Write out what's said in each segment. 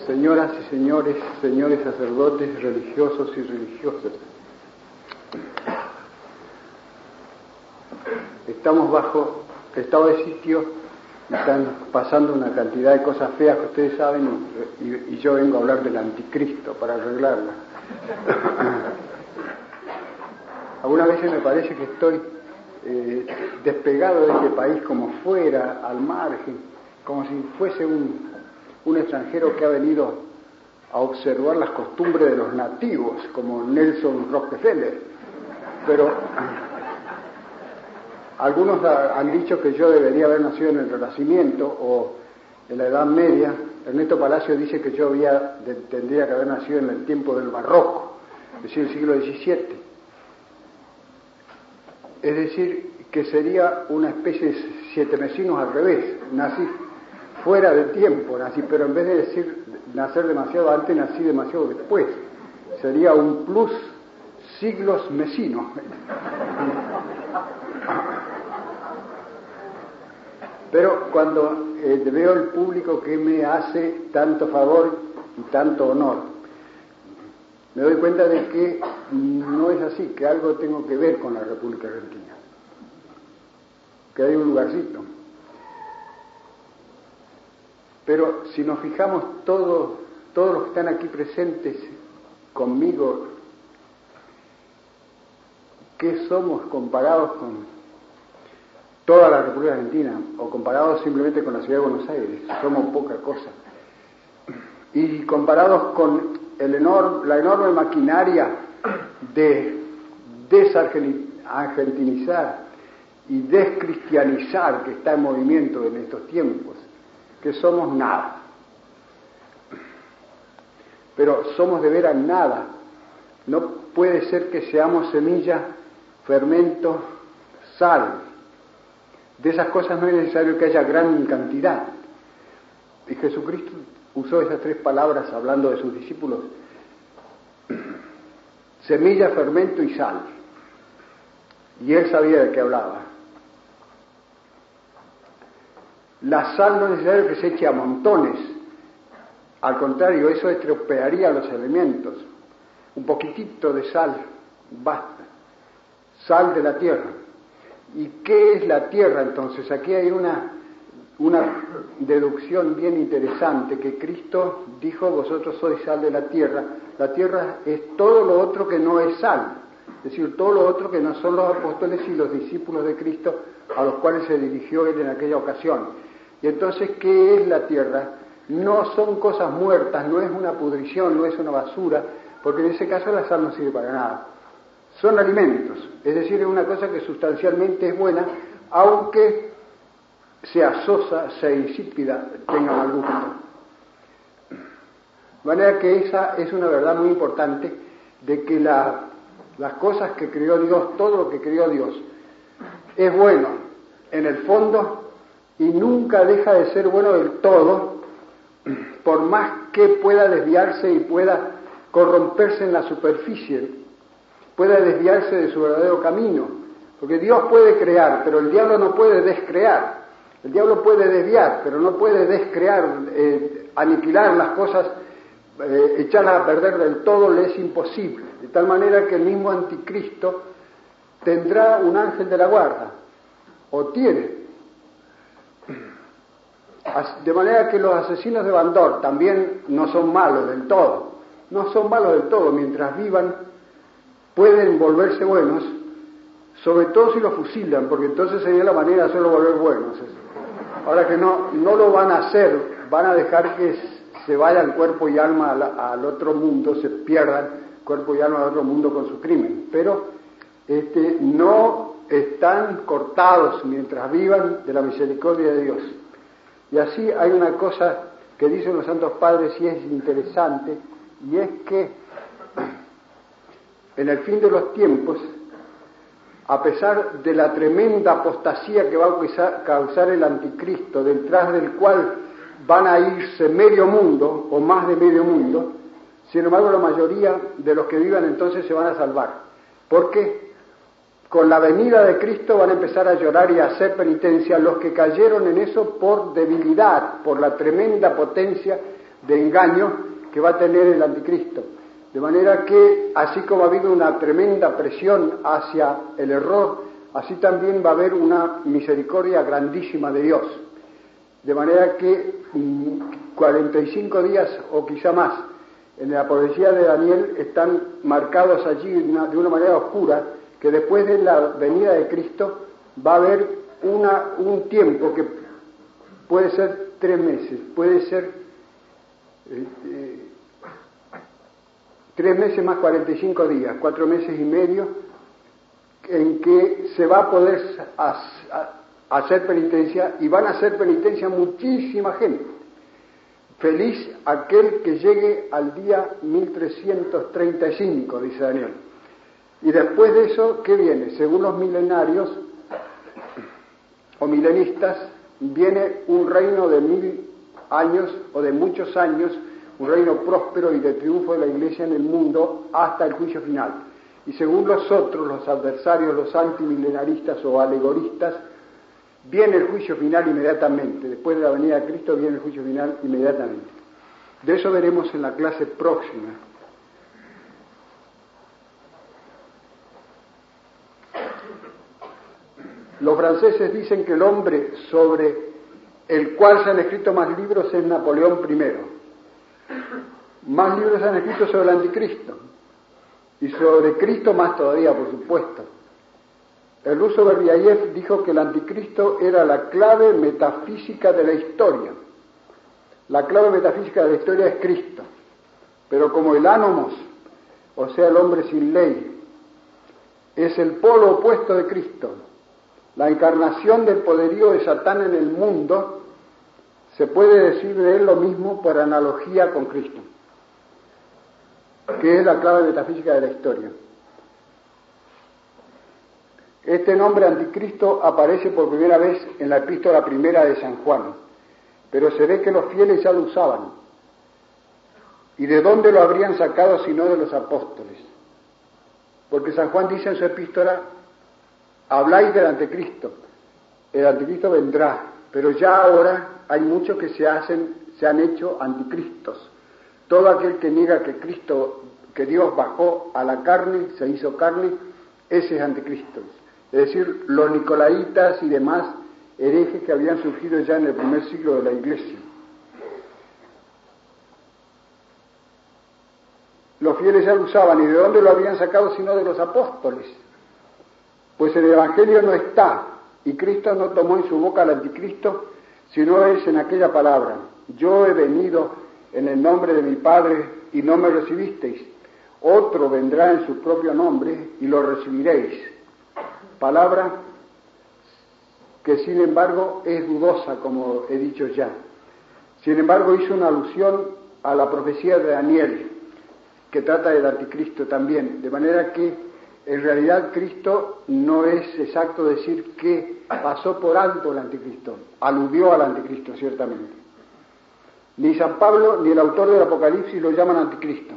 Señoras y señores, señores sacerdotes, religiosos y religiosas, estamos bajo estado de sitio, están pasando una cantidad de cosas feas que ustedes saben y yo vengo a hablar del anticristo para arreglarla. Algunas veces me parece que estoy despegado de este país como fuera, al margen, como si fuese un extranjero que ha venido a observar las costumbres de los nativos, como Nelson Rockefeller. Pero algunos han dicho que yo debería haber nacido en el Renacimiento o en la Edad Media. Ernesto Palacio dice que yo tendría que haber nacido en el tiempo del Barroco, es decir, el siglo XVII. Es decir, que sería una especie de sietemesinos al revés. Nací fuera de tiempo, pero en vez de decir nacer demasiado antes, nací demasiado después. Sería un plus siglos mesino. Pero cuando veo el público que me hace tanto favor y tanto honor, me doy cuenta de que no es así, que algo tengo que ver con la República Argentina, que hay un lugarcito. Pero si nos fijamos todos los que están aquí presentes conmigo, ¿qué somos comparados con toda la República Argentina? O comparados simplemente con la ciudad de Buenos Aires, somos poca cosa. Y comparados con la enorme maquinaria de desargentinizar y descristianizar que está en movimiento en estos tiempos, que somos nada. Pero somos de veras nada. No puede ser que seamos semilla, fermento, sal. De esas cosas no es necesario que haya gran cantidad. Y Jesucristo usó esas tres palabras hablando de sus discípulos: semilla, fermento y sal. Y él sabía de qué hablaba. La sal no es necesario que se eche a montones, al contrario, eso estropearía los elementos. Un poquitito de sal basta. Sal de la tierra. ¿Y qué es la tierra entonces? Aquí hay una deducción bien interesante, que Cristo dijo: vosotros sois sal de la tierra. La tierra es todo lo otro que no es sal, es decir, todo lo otro que no son los apóstoles y los discípulos de Cristo a los cuales se dirigió él en aquella ocasión. Y entonces, ¿qué es la tierra? No son cosas muertas, no es una pudrición, no es una basura, porque en ese caso la sal no sirve para nada. Son alimentos, es decir, es una cosa que sustancialmente es buena, aunque sea sosa, sea insípida, tenga mal gusto. De manera que esa es una verdad muy importante, de que las cosas que creó Dios, todo lo que creó Dios, es bueno en el fondo y nunca deja de ser bueno del todo, por más que pueda desviarse y pueda corromperse en la superficie, pueda desviarse de su verdadero camino, porque Dios puede crear, pero el diablo no puede descrear. El diablo puede desviar, pero no puede descrear, aniquilar las cosas, echarlas a perder del todo, le es imposible. De tal manera que el mismo anticristo tendrá un ángel de la guarda, o tiene. De manera que los asesinos de Bandor también no son malos del todo. No son malos del todo, mientras vivan pueden volverse buenos, sobre todo si los fusilan, porque entonces sería la manera de hacerlos volver buenos. Ahora que no lo van a hacer, van a dejar que se vayan cuerpo y alma al otro mundo, se pierdan cuerpo y alma al otro mundo con su crimen. Pero no están cortados mientras vivan de la misericordia de Dios. Y así hay una cosa que dicen los santos padres y es interesante, y es que en el fin de los tiempos, a pesar de la tremenda apostasía que va a causar el anticristo, detrás del cual van a irse medio mundo o más de medio mundo, sin embargo la mayoría de los que vivan entonces se van a salvar, porque con la venida de Cristo van a empezar a llorar y a hacer penitencia los que cayeron en eso por debilidad, por la tremenda potencia de engaño que va a tener el anticristo. De manera que, así como ha habido una tremenda presión hacia el error, así también va a haber una misericordia grandísima de Dios. De manera que 45 días o quizá más en la profecía de Daniel están marcados allí de una manera oscura, que después de la venida de Cristo va a haber un tiempo que puede ser 3 meses, puede ser 3 meses más 45 días, 4 meses y medio, en que se va a poder hacer penitencia, y van a hacer penitencia muchísima gente. Feliz aquel que llegue al día 1335, dice Daniel. Y después de eso, ¿qué viene? Según los milenarios o milenistas, viene un reino de 1000 años o de muchos años, un reino próspero y de triunfo de la Iglesia en el mundo hasta el juicio final. Y según los otros, los adversarios, los antimilenaristas o alegoristas, viene el juicio final inmediatamente. Después de la venida de Cristo viene el juicio final inmediatamente. De eso veremos en la clase próxima. Los franceses dicen que el hombre sobre el cual se han escrito más libros es Napoleón I. Más libros se han escrito sobre el anticristo. Y sobre Cristo más todavía, por supuesto. El ruso Berdyaev dijo que el anticristo era la clave metafísica de la historia. La clave metafísica de la historia es Cristo. Pero como el ánomos, o sea, el hombre sin ley, es el polo opuesto de Cristo, la encarnación del poderío de Satán en el mundo, se puede decir de él lo mismo por analogía con Cristo, que es la clave metafísica de la historia. Este nombre anticristo aparece por primera vez en la epístola primera de San Juan, pero se ve que los fieles ya lo usaban. ¿Y de dónde lo habrían sacado si no de los apóstoles? Porque San Juan dice en su epístola: habláis del anticristo, el anticristo vendrá, pero ya ahora hay muchos que se han hecho anticristos. Todo aquel que niega que Dios bajó a la carne, se hizo carne, ese es anticristo. Es decir, los nicolaitas y demás herejes que habían surgido ya en el primer siglo de la Iglesia. Los fieles ya lo usaban, ¿y de dónde lo habían sacado sino de los apóstoles? Pues el Evangelio no está, y Cristo no tomó en su boca al anticristo, sino es en aquella palabra: yo he venido en el nombre de mi Padre y no me recibisteis. Otro vendrá en su propio nombre y lo recibiréis. Palabra que sin embargo es dudosa, como he dicho ya. Sin embargo, hizo una alusión a la profecía de Daniel, que trata del anticristo también, de manera que en realidad Cristo no es exacto decir que pasó por alto el anticristo, aludió al anticristo ciertamente. Ni San Pablo ni el autor del Apocalipsis lo llaman anticristo.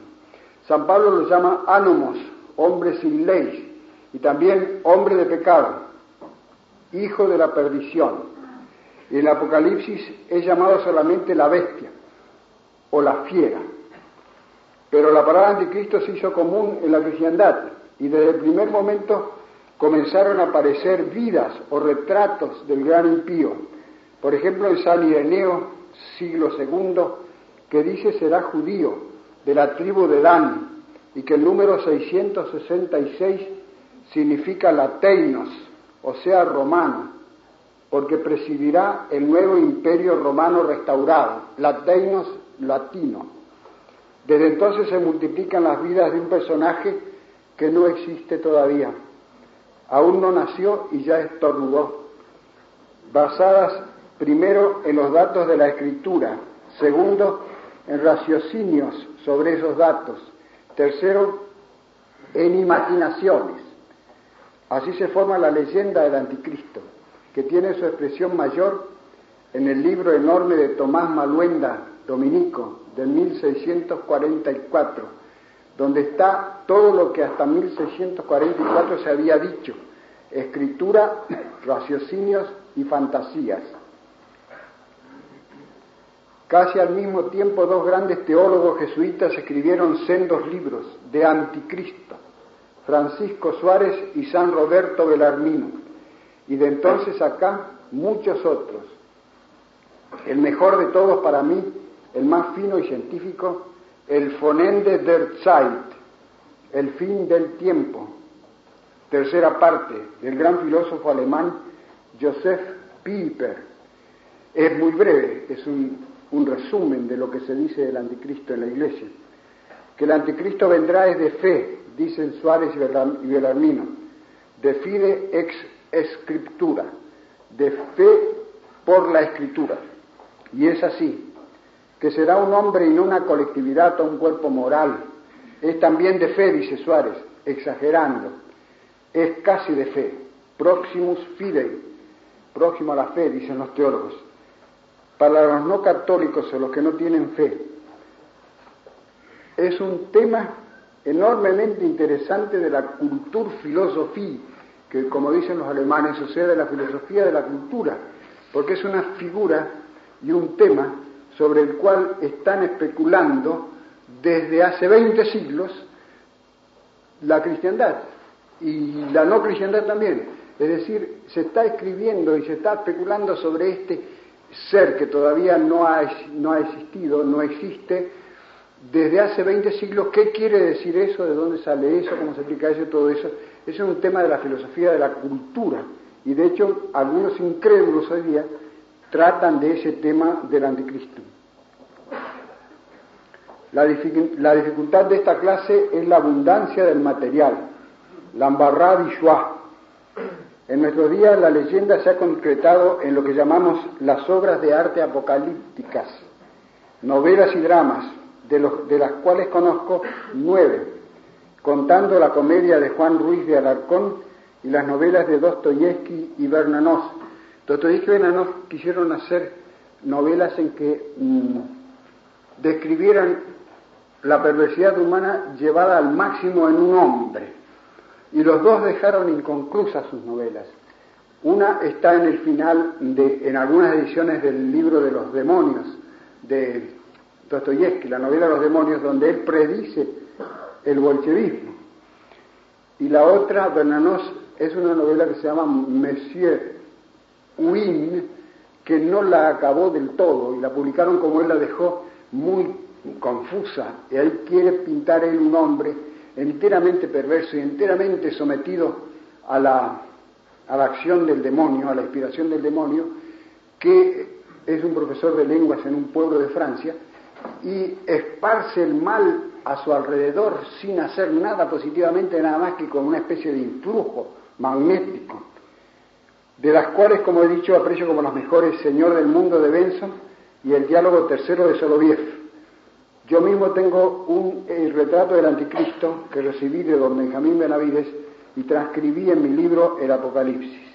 San Pablo lo llama ánomos, hombre sin ley, y también hombre de pecado, hijo de la perdición. Y en el Apocalipsis es llamado solamente la bestia o la fiera. Pero la palabra anticristo se hizo común en la cristiandad, y desde el primer momento comenzaron a aparecer vidas o retratos del gran impío. Por ejemplo, en San Ireneo, siglo II, que dice será judío, de la tribu de Dan, y que el número 666 significa lateinos, o sea, romano, porque presidirá el nuevo imperio romano restaurado, lateinos, latino. Desde entonces se multiplican las vidas de un personaje que no existe todavía, aún no nació y ya estornudó, basadas primero en los datos de la Escritura, segundo en raciocinios sobre esos datos, tercero en imaginaciones. Así se forma la leyenda del anticristo, que tiene su expresión mayor en el libro enorme de Tomás Maluenda, dominico, de 1644, donde está todo lo que hasta 1644 se había dicho: escritura, raciocinios y fantasías. Casi al mismo tiempo, dos grandes teólogos jesuitas escribieron sendos libros de Anticristo, Francisco Suárez y San Roberto Bellarmino, y de entonces acá muchos otros. El mejor de todos para mí, el más fino y científico, el Vonende der Zeit, el fin del tiempo, tercera parte, del gran filósofo alemán Joseph Pieper. Es muy breve, es un resumen de lo que se dice del anticristo en la Iglesia. Que el anticristo vendrá es de fe, dicen Suárez y Bellarmino, de fide ex scriptura, de fe por la Escritura. Y es así, que será un hombre y no una colectividad o un cuerpo moral. Es también de fe, dice Suárez, exagerando. Es casi de fe, proximus fidei, próximo a la fe, dicen los teólogos. Para los no católicos o los que no tienen fe, es un tema enormemente interesante de la Kulturphilosophie, que como dicen los alemanes, o sea, de la filosofía de la cultura, porque es una figura y un tema sobre el cual están especulando desde hace 20 siglos la cristiandad y la no cristiandad también. Es decir, se está escribiendo y se está especulando sobre este ser que todavía no ha existido, no existe, desde hace 20 siglos. ¿Qué quiere decir eso? ¿De dónde sale eso? ¿Cómo se explica eso? Todo eso. Eso es un tema de la filosofía de la cultura. Y de hecho, algunos incrédulos hoy día tratan de ese tema del anticristo. La dificultad de esta clase es la abundancia del material, l'embarras du choix. En nuestros días la leyenda se ha concretado en lo que llamamos las obras de arte apocalípticas, novelas y dramas, de las cuales conozco 9, contando la comedia de Juan Ruiz de Alarcón y las novelas de Dostoyevsky y Bernanos. Dostoyevsky y Bernanos quisieron hacer novelas en que describieran la perversidad humana llevada al máximo en un hombre. Y los dos dejaron inconclusas sus novelas. Una está en el final, en algunas ediciones del libro de los demonios, de Dostoyevsky, la novela de los demonios, donde él predice el bolchevismo. Y la otra, Bernanos, es una novela que se llama Monsieur Huyn, que no la acabó del todo, y la publicaron como él la dejó muy confusa, y ahí quiere pintar él un hombre enteramente perverso y enteramente sometido a la acción del demonio, a la inspiración del demonio, que es un profesor de lenguas en un pueblo de Francia, y esparce el mal a su alrededor sin hacer nada positivamente, nada más que con una especie de influjo magnético, de las cuales, como he dicho, aprecio como las mejores Señor del Mundo de Benson y el diálogo tercero de Soloviev. Yo mismo tengo el retrato del anticristo que recibí de don Benjamín Benavides y transcribí en mi libro El Apocalipsis.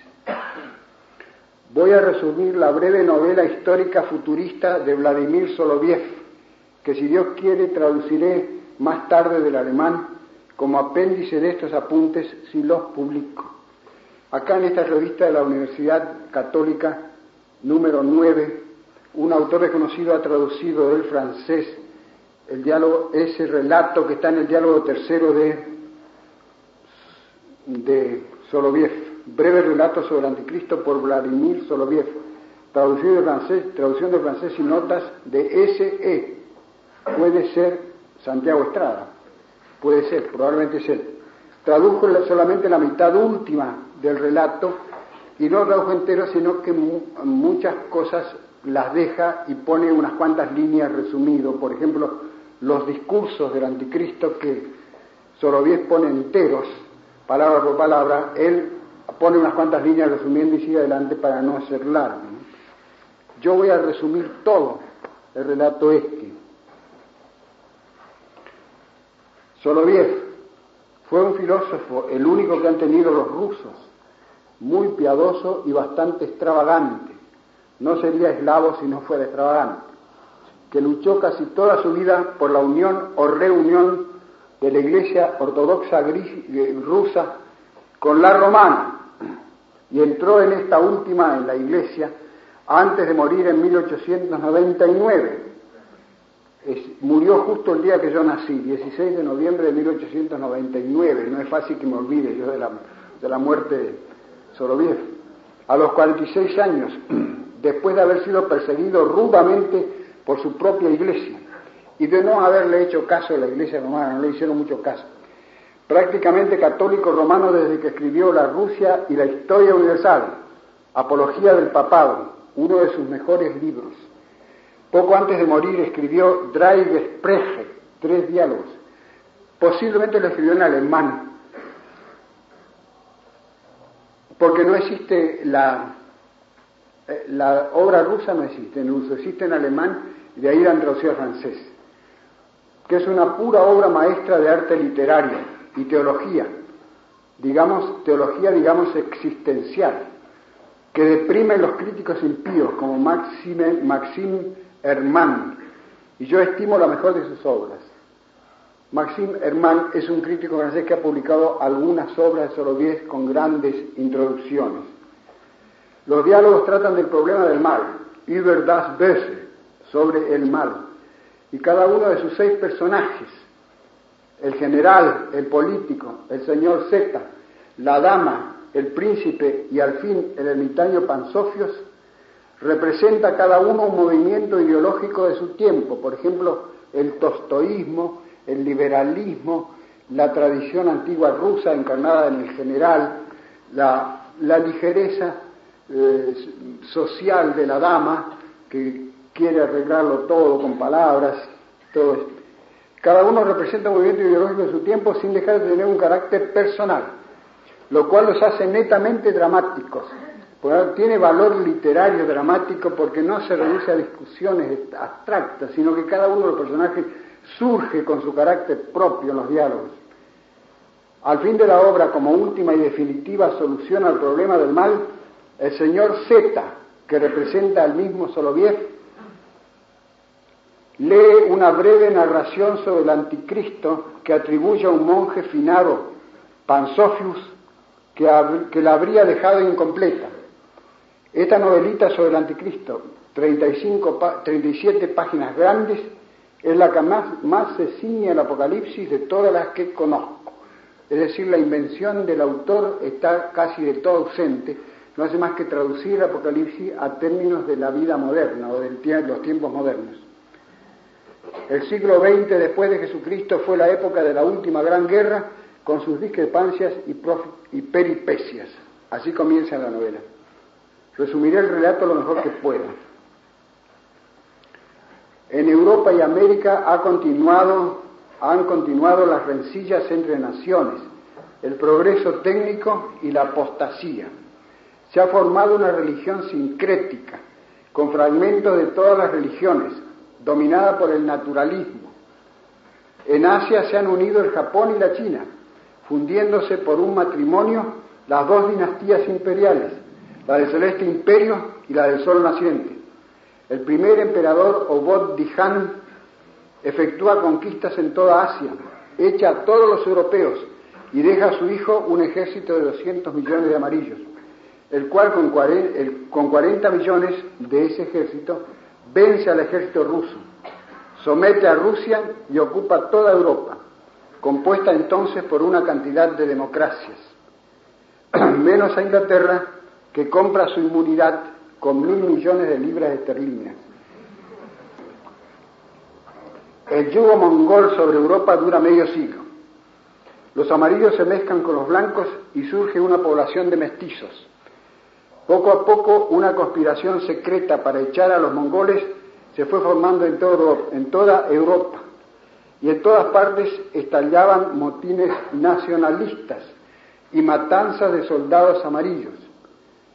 Voy a resumir la breve novela histórica futurista de Vladimir Soloviev, que si Dios quiere traduciré más tarde del alemán como apéndice de estos apuntes si los publico. Acá en esta revista de la Universidad Católica, número 9, un autor reconocido ha traducido del francés el diálogo, ese relato que está en el diálogo tercero de Soloviev, breve relato sobre el anticristo por Vladimir Soloviev, traducción del francés y notas de S.E. Puede ser Santiago Estrada, puede ser, probablemente es él. Tradujo solamente la mitad última del relato y no lo tradujo entero, sino que muchas cosas las deja y pone unas cuantas líneas resumido. Por ejemplo, los discursos del anticristo que Soloviev pone enteros, palabra por palabra, él pone unas cuantas líneas resumiendo y sigue adelante para no hacer largo. Yo voy a resumir todo el relato este. Soloviev fue un filósofo, el único que han tenido los rusos, muy piadoso y bastante extravagante. No sería eslavo si no fuera extravagante, que luchó casi toda su vida por la unión o reunión de la Iglesia Ortodoxa rusa con la romana, y entró en esta última, en la Iglesia, antes de morir en 1899. Murió justo el día que yo nací, 16 de noviembre de 1899. No es fácil que me olvide yo de la muerte de Soloviev. A los 46 años, después de haber sido perseguido rudamente por su propia iglesia y de no haberle hecho caso a la iglesia romana, no le hicieron mucho caso. Prácticamente católico romano desde que escribió La Rusia y la Historia Universal, Apología del Papado, uno de sus mejores libros. Poco antes de morir escribió Drei Gespräche, 3 diálogos. Posiblemente lo escribió en alemán, porque no existe la obra rusa, no existe en uso, existe en alemán, y de ahí la han traducido al francés, que es una pura obra maestra de arte literario y teología, digamos existencial, que deprimen los críticos impíos como Maxime Hermann, y yo estimo la mejor de sus obras. Maxime Hermann es un crítico francés que ha publicado algunas obras de Soloviev con grandes introducciones. Los diálogos tratan del problema del mal, über das Böse, sobre el mal, y cada uno de sus 6 personajes, el general, el político, el señor Z, la dama, el príncipe y al fin el ermitaño Pansofios, representa cada uno un movimiento ideológico de su tiempo, por ejemplo, el tostoísmo, el liberalismo, la tradición antigua rusa encarnada en el general, la ligereza social de la dama, que quiere arreglarlo todo con palabras, todo esto. Cada uno representa un movimiento ideológico de su tiempo sin dejar de tener un carácter personal, lo cual los hace netamente dramáticos. Tiene valor literario dramático porque no se reduce a discusiones abstractas, sino que cada uno de los personajes surge con su carácter propio en los diálogos. Al fin de la obra, como última y definitiva solución al problema del mal, el señor Z, que representa al mismo Soloviev, lee una breve narración sobre el anticristo que atribuye a un monje finado, Pansofius, que la habría dejado incompleta. Esta novelita sobre el anticristo, 37 páginas grandes, es la que más se ciñe al Apocalipsis de todas las que conozco. Es decir, la invención del autor está casi de todo ausente, no hace más que traducir el Apocalipsis a términos de la vida moderna o de los tiempos modernos. El siglo XX después de Jesucristo fue la época de la última gran guerra, con sus discrepancias y peripecias. Así comienza la novela. Resumiré el relato lo mejor que pueda. En Europa y América han continuado las rencillas entre naciones, el progreso técnico y la apostasía. Se ha formado una religión sincrética, con fragmentos de todas las religiones, dominada por el naturalismo. En Asia se han unido el Japón y la China, fundiéndose por un matrimonio las 2 dinastías imperiales, la del Celeste Imperio y la del Sol Naciente. El primer emperador Obod-Dihan efectúa conquistas en toda Asia, echa a todos los europeos y deja a su hijo un ejército de 200 millones de amarillos, el cual con 40 millones de ese ejército vence al ejército ruso, somete a Rusia y ocupa toda Europa, compuesta entonces por una cantidad de democracias, menos a Inglaterra, que compra su inmunidad con 1.000 millones de libras esterlinas. El yugo mongol sobre Europa dura medio siglo. Los amarillos se mezclan con los blancos y surge una población de mestizos. Poco a poco, una conspiración secreta para echar a los mongoles se fue formando en toda Europa, y en todas partes estallaban motines nacionalistas y matanzas de soldados amarillos.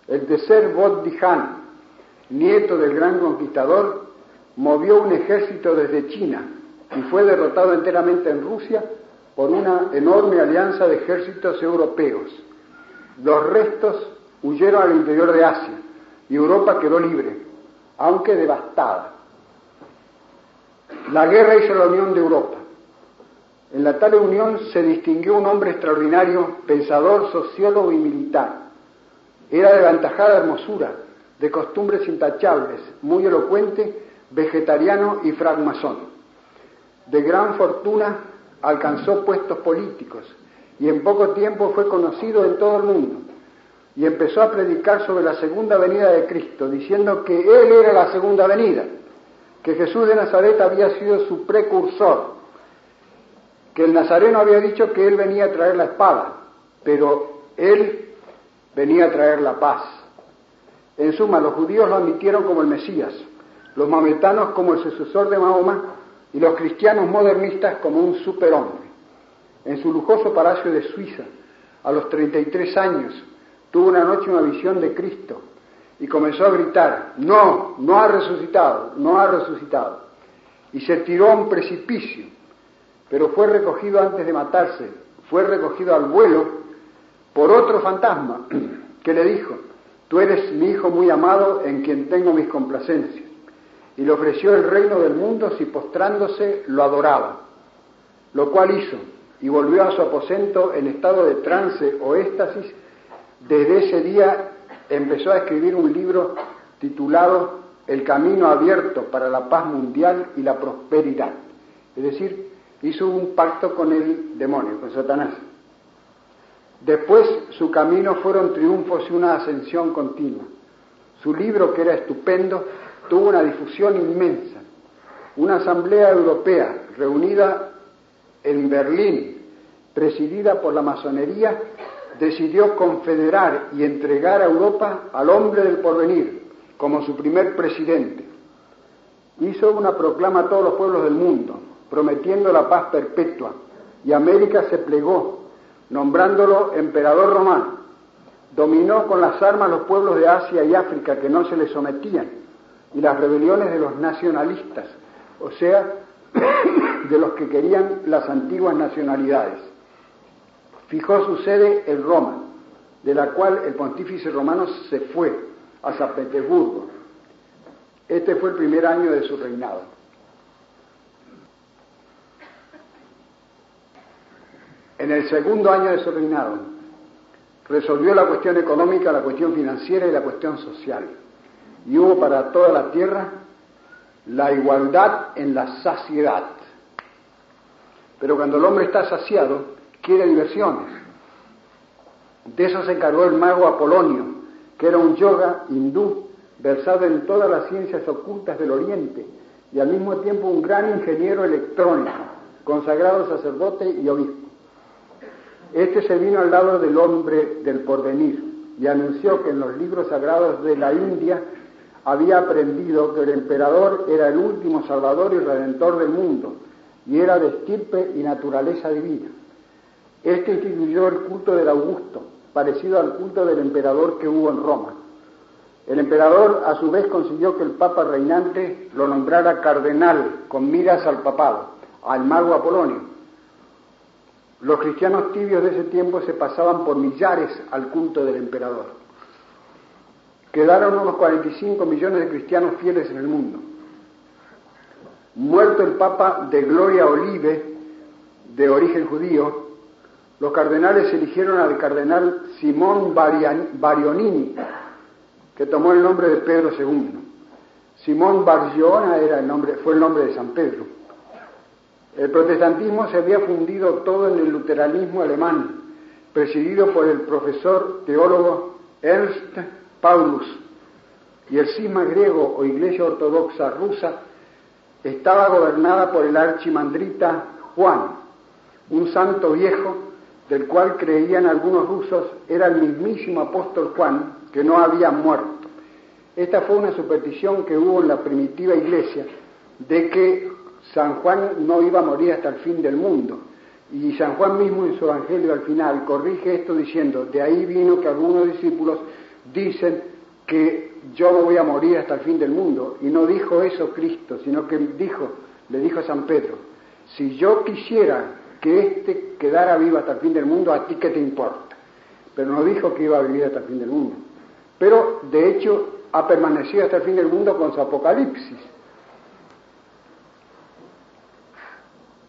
El tercer Obod-Dihan, nieto del gran conquistador, movió un ejército desde China y fue derrotado enteramente en Rusia por una enorme alianza de ejércitos europeos. Los restos huyeron al interior de Asia y Europa quedó libre, aunque devastada. La guerra hizo la unión de Europa. En la tal unión se distinguió un hombre extraordinario, pensador, sociólogo y militar. Era de aventajada hermosura, de costumbres intachables, muy elocuente, vegetariano y francmasón. De gran fortuna alcanzó puestos políticos y en poco tiempo fue conocido en todo el mundo. Y empezó a predicar sobre la segunda venida de Cristo, diciendo que Él era la segunda venida, que Jesús de Nazaret había sido su precursor, que el nazareno había dicho que Él venía a traer la espada, pero Él venía a traer la paz. En suma, los judíos lo admitieron como el Mesías, los maometanos como el sucesor de Mahoma y los cristianos modernistas como un superhombre. En su lujoso palacio de Suiza, a los 33 años, tuvo una noche una visión de Cristo y comenzó a gritar: no, no ha resucitado, no ha resucitado. Y se tiró a un precipicio, pero fue recogido antes de matarse, fue recogido al vuelo por otro fantasma que le dijo: tú eres mi hijo muy amado en quien tengo mis complacencias. Y le ofreció el reino del mundo si postrándose lo adoraba, lo cual hizo, y volvió a su aposento en estado de trance o éxtasis. Desde ese día empezó a escribir un libro titulado El camino abierto para la paz mundial y la prosperidad. Es decir, hizo un pacto con el demonio, con Satanás. Después su camino fueron triunfos y una ascensión continua. Su libro, que era estupendo, tuvo una difusión inmensa. Una asamblea europea reunida en Berlín, presidida por la masonería, decidió confederar y entregar a Europa al hombre del porvenir como su primer presidente. Hizo una proclama a todos los pueblos del mundo, prometiendo la paz perpetua, y América se plegó, nombrándolo emperador romano. Dominó con las armas los pueblos de Asia y África que no se le sometían, y las rebeliones de los nacionalistas, o sea, de los que querían las antiguas nacionalidades. Fijó su sede en Roma, de la cual el pontífice romano se fue a San Petersburgo. Este fue el primer año de su reinado. En el segundo año de su reinado, resolvió la cuestión económica, la cuestión financiera y la cuestión social. Y hubo para toda la tierra la igualdad en la saciedad. Pero cuando el hombre está saciado, quiere diversiones. De eso se encargó el mago Apolonio, que era un yoga hindú versado en todas las ciencias ocultas del Oriente y al mismo tiempo un gran ingeniero electrónico, consagrado sacerdote y obispo. Este se vino al lado del hombre del porvenir y anunció que en los libros sagrados de la India había aprendido que el emperador era el último salvador y redentor del mundo y era de estirpe y naturaleza divina. Este instituyó el culto del Augusto, parecido al culto del emperador que hubo en Roma. El emperador, a su vez, consiguió que el papa reinante lo nombrara cardenal, con miras al papado, al mago Apolonio. Los cristianos tibios de ese tiempo se pasaban por millares al culto del emperador. Quedaron unos 45 millones de cristianos fieles en el mundo. Muerto el papa de Gloria Olive, de origen judío, los cardenales eligieron al cardenal Simón Barionini, que tomó el nombre de Pedro II. Simón Bargiona fue el nombre de San Pedro. El protestantismo se había fundido todo en el luteranismo alemán, presidido por el profesor teólogo Ernst Paulus, y el cisma griego o Iglesia Ortodoxa rusa estaba gobernada por el archimandrita Juan, un santo viejo del cual creían algunos rusos era el mismísimo apóstol Juan, que no había muerto. Esta fue una superstición que hubo en la primitiva iglesia, de que San Juan no iba a morir hasta el fin del mundo. Y San Juan mismo en su evangelio al final corrige esto diciendo: de ahí vino que algunos discípulos dicen que yo no voy a morir hasta el fin del mundo. Y no dijo eso Cristo, sino que le dijo a San Pedro: si yo quisiera que éste quedara vivo hasta el fin del mundo, ¿a ti qué te importa? Pero no dijo que iba a vivir hasta el fin del mundo. Pero, de hecho, ha permanecido hasta el fin del mundo con su Apocalipsis.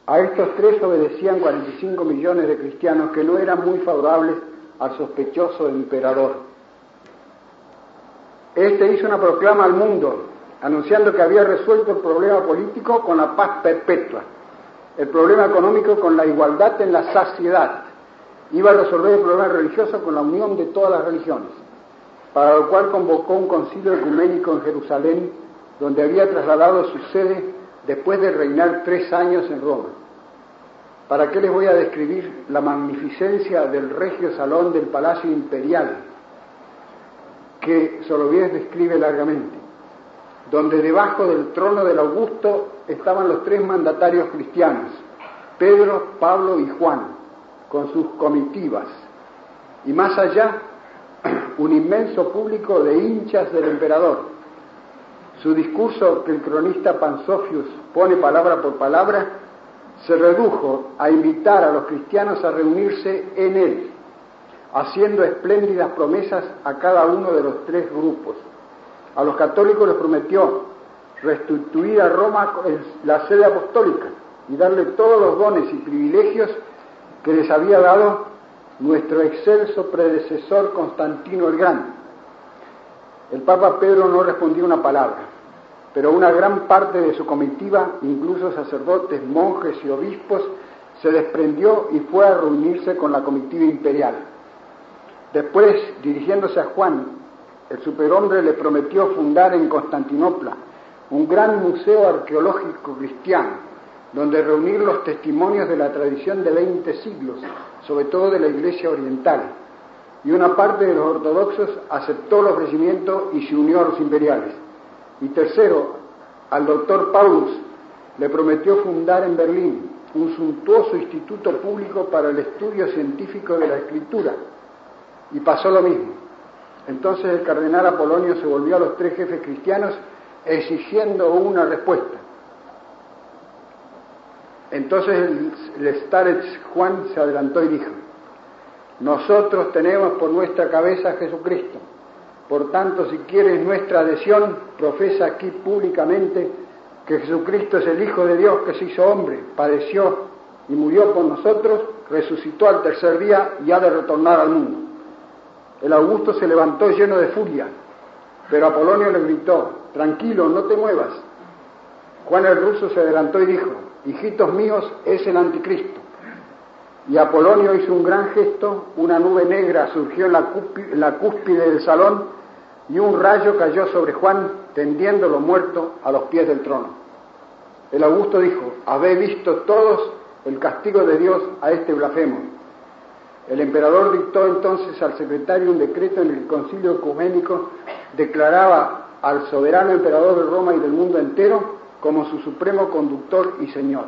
A estos tres obedecían 45 millones de cristianos que no eran muy favorables al sospechoso emperador. Este hizo una proclama al mundo, anunciando que había resuelto el problema político con la paz perpetua, el problema económico con la igualdad en la saciedad, iba a resolver el problema religioso con la unión de todas las religiones, para lo cual convocó un concilio ecuménico en Jerusalén, donde había trasladado su sede después de reinar 3 años en Roma. ¿Para qué les voy a describir la magnificencia del regio salón del Palacio Imperial, que Soloviev describe largamente, donde debajo del trono del Augusto estaban los 3 mandatarios cristianos, Pedro, Pablo y Juan, con sus comitivas, y más allá, un inmenso público de hinchas del emperador. Su discurso, que el cronista Pansofius pone palabra por palabra, se redujo a invitar a los cristianos a reunirse en él, haciendo espléndidas promesas a cada uno de los 3 grupos. A los católicos les prometió restituir a Roma la sede apostólica y darle todos los dones y privilegios que les había dado nuestro excelso predecesor Constantino el Grande. El Papa Pedro no respondió una palabra, pero una gran parte de su comitiva, incluso sacerdotes, monjes y obispos, se desprendió y fue a reunirse con la comitiva imperial. Después, dirigiéndose a Juan, el superhombre le prometió fundar en Constantinopla un gran museo arqueológico cristiano, donde reunir los testimonios de la tradición de 20 siglos, sobre todo de la Iglesia Oriental, y una parte de los ortodoxos aceptó el ofrecimiento y se unió a los imperiales. Y tercero, al doctor Paulus le prometió fundar en Berlín un suntuoso instituto público para el estudio científico de la Escritura, y pasó lo mismo. Entonces el cardenal Apolonio se volvió a los 3 jefes cristianos exigiendo una respuesta. Entonces el starets Juan se adelantó y dijo: nosotros tenemos por nuestra cabeza a Jesucristo, por tanto, si quieres nuestra adhesión, profesa aquí públicamente que Jesucristo es el Hijo de Dios que se hizo hombre, padeció y murió por nosotros, resucitó al 3er día y ha de retornar al mundo. El Augusto se levantó lleno de furia, pero Apolonio le gritó: tranquilo, no te muevas. Juan el ruso se adelantó y dijo: hijitos míos, es el anticristo. Y Apolonio hizo un gran gesto, una nube negra surgió en la cúspide del salón y un rayo cayó sobre Juan, tendiéndolo muerto a los pies del trono. El Augusto dijo: habéis visto todos el castigo de Dios a este blasfemo. El emperador dictó entonces al secretario un decreto en el concilio ecuménico, declaraba al soberano emperador de Roma y del mundo entero como su supremo conductor y señor.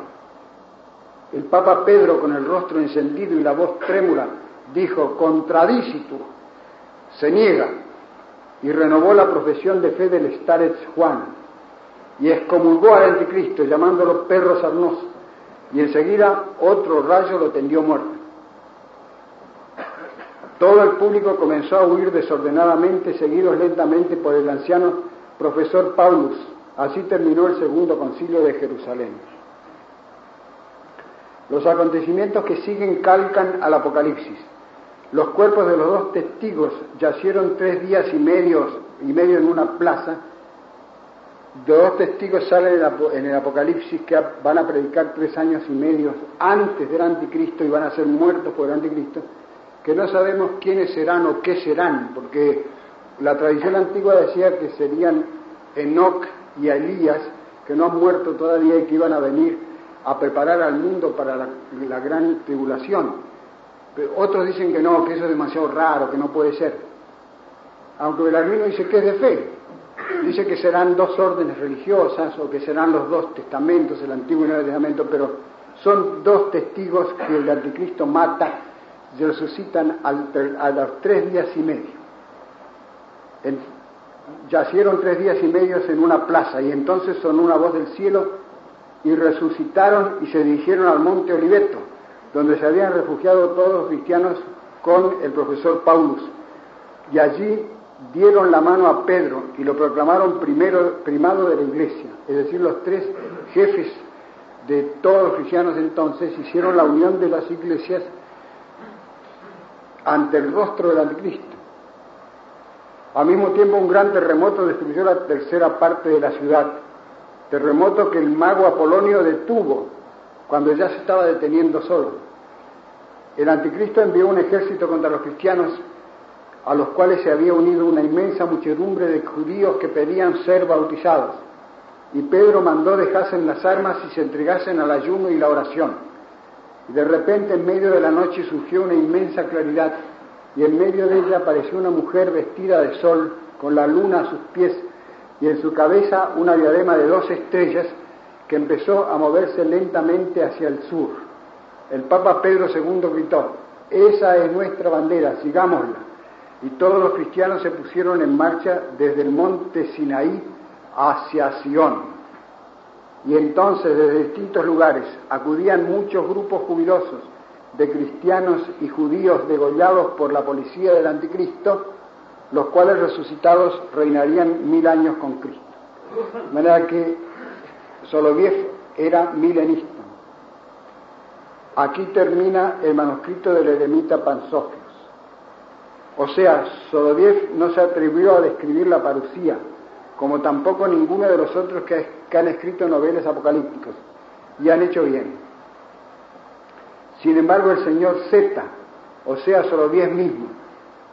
El Papa Pedro, con el rostro encendido y la voz trémula, dijo: contradicitur, se niega, y renovó la profesión de fe del starets Juan, y excomulgó al anticristo, llamándolo perro sarnoso, y enseguida otro rayo lo tendió muerto. Todo el público comenzó a huir desordenadamente, seguidos lentamente por el anciano profesor Paulus. Así terminó el segundo concilio de Jerusalén. Los acontecimientos que siguen calcan al Apocalipsis. Los cuerpos de los 2 testigos yacieron 3 días y medio en una plaza. 2 testigos salen en el Apocalipsis que van a predicar 3 años y medio antes del anticristo y van a ser muertos por el anticristo, que no sabemos quiénes serán o qué serán, porque la tradición antigua decía que serían Enoc y Elías, que no han muerto todavía y que iban a venir a preparar al mundo para la gran tribulación. Pero otros dicen que no, que eso es demasiado raro, que no puede ser. Aunque Belarmino dice que es de fe. Dice que serán 2 órdenes religiosas o que serán los 2 testamentos, el Antiguo y el Nuevo Testamento, pero son 2 testigos que el anticristo mata, y resucitan a los 3 días y medio. Yacieron 3 días y medio en una plaza, y entonces sonó una voz del cielo y resucitaron y se dirigieron al monte Oliveto, donde se habían refugiado todos los cristianos con el profesor Paulus, y allí dieron la mano a Pedro y lo proclamaron primado de la iglesia, es decir, los 3 jefes de todos los cristianos entonces hicieron la unión de las iglesias ante el rostro del anticristo. Al mismo tiempo, un gran terremoto destruyó la tercera parte de la ciudad, terremoto que el mago Apolonio detuvo cuando ya se estaba deteniendo solo. El anticristo envió un ejército contra los cristianos, a los cuales se había unido una inmensa muchedumbre de judíos que pedían ser bautizados, y Pedro mandó dejasen las armas y se entregasen al ayuno y la oración. Y de repente, en medio de la noche, surgió una inmensa claridad, y en medio de ella apareció una mujer vestida de sol, con la luna a sus pies, y en su cabeza una diadema de 2 estrellas, que empezó a moverse lentamente hacia el sur. El Papa Pedro II gritó: «Esa es nuestra bandera, sigámosla». Y todos los cristianos se pusieron en marcha desde el monte Sinaí hacia Sion. Y entonces, desde distintos lugares, acudían muchos grupos jubilosos de cristianos y judíos degollados por la policía del anticristo, los cuales resucitados reinarían 1000 años con Cristo. De manera que Soloviev era milenista. Aquí termina el manuscrito del eremita Pansofios. O sea, Soloviev no se atrevió a describir la parucía, como tampoco ninguno de los otros que han escrito novelas apocalípticas, y han hecho bien. Sin embargo, el señor Z, o sea, Soloviev mismo,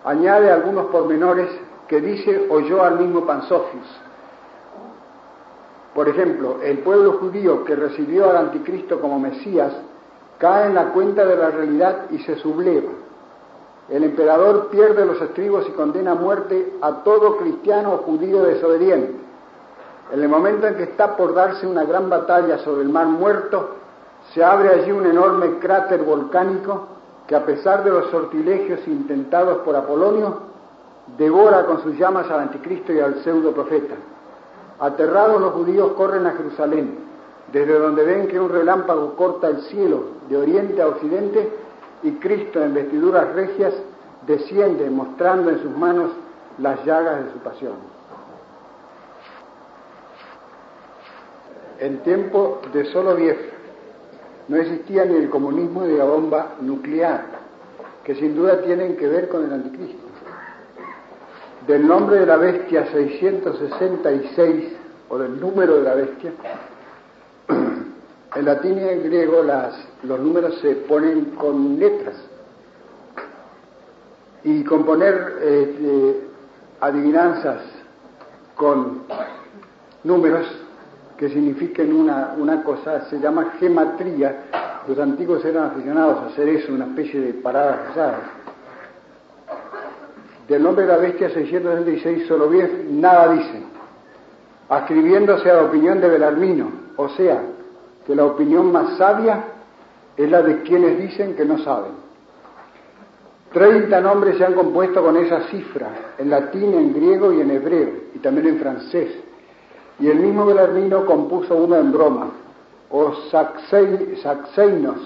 añade algunos pormenores que dice oyó al mismo Pansofios. Por ejemplo, el pueblo judío que recibió al anticristo como Mesías cae en la cuenta de la realidad y se subleva. El emperador pierde los estribos y condena a muerte a todo cristiano o judío desobediente. En el momento en que está por darse una gran batalla sobre el mar Muerto, se abre allí un enorme cráter volcánico que, a pesar de los sortilegios intentados por Apolonio, devora con sus llamas al anticristo y al pseudo profeta. Aterrados, los judíos corren a Jerusalén, desde donde ven que un relámpago corta el cielo de oriente a occidente y Cristo, en vestiduras regias, desciende mostrando en sus manos las llagas de su pasión. En tiempo de Soloviev no existía ni el comunismo ni la bomba nuclear, que sin duda tienen que ver con el anticristo. Del nombre de la bestia 666, o del número de la bestia, en latín y en griego los números se ponen con letras. Y componer adivinanzas con números que signifiquen una cosa se llama gematría. Los antiguos eran aficionados a hacer eso, una especie de paradas cruzadas. Del nombre de la bestia 666, Soloviev nada dice, ascribiéndose a la opinión de Belarmino, o sea, que la opinión más sabia es la de quienes dicen que no saben. 30 nombres se han compuesto con esa cifra, en latín, en griego y en hebreo, y también en francés. Y el mismo Belarmino compuso uno en broma, o Saxeinos,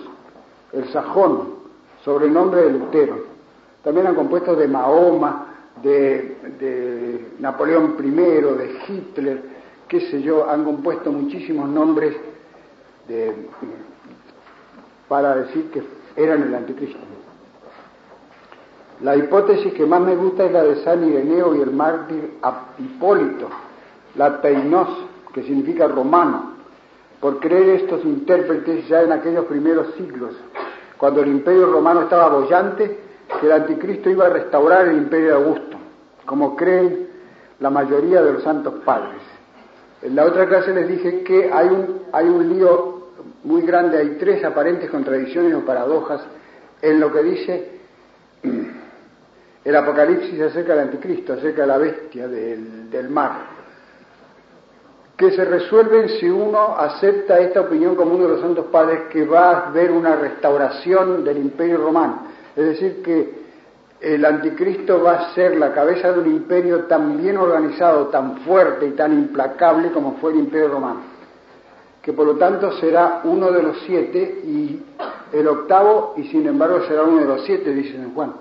el sajón, sobre el nombre de Lutero. También han compuesto de Mahoma, de Napoleón I, de Hitler, qué sé yo, han compuesto muchísimos nombres para decir que eran el anticristo. La hipótesis que más me gusta es la de San Ireneo y el mártir Hipólito, la Teinos, que significa romano, por creer estos intérpretes ya en aquellos primeros siglos, cuando el imperio romano estaba boyante, que el anticristo iba a restaurar el imperio de Augusto, como creen la mayoría de los santos padres. En la otra clase les dije que hay un lío muy grande, hay 3 aparentes contradicciones o paradojas en lo que dice el Apocalipsis acerca del anticristo, acerca de la bestia del mar, que se resuelven si uno acepta esta opinión como uno de los santos padres, que va a haber una restauración del imperio romano. Es decir, que el anticristo va a ser la cabeza de un imperio tan bien organizado, tan fuerte y tan implacable como fue el imperio romano, que por lo tanto será uno de los 7 y el 8º, y sin embargo será uno de los 7, dice San Juan.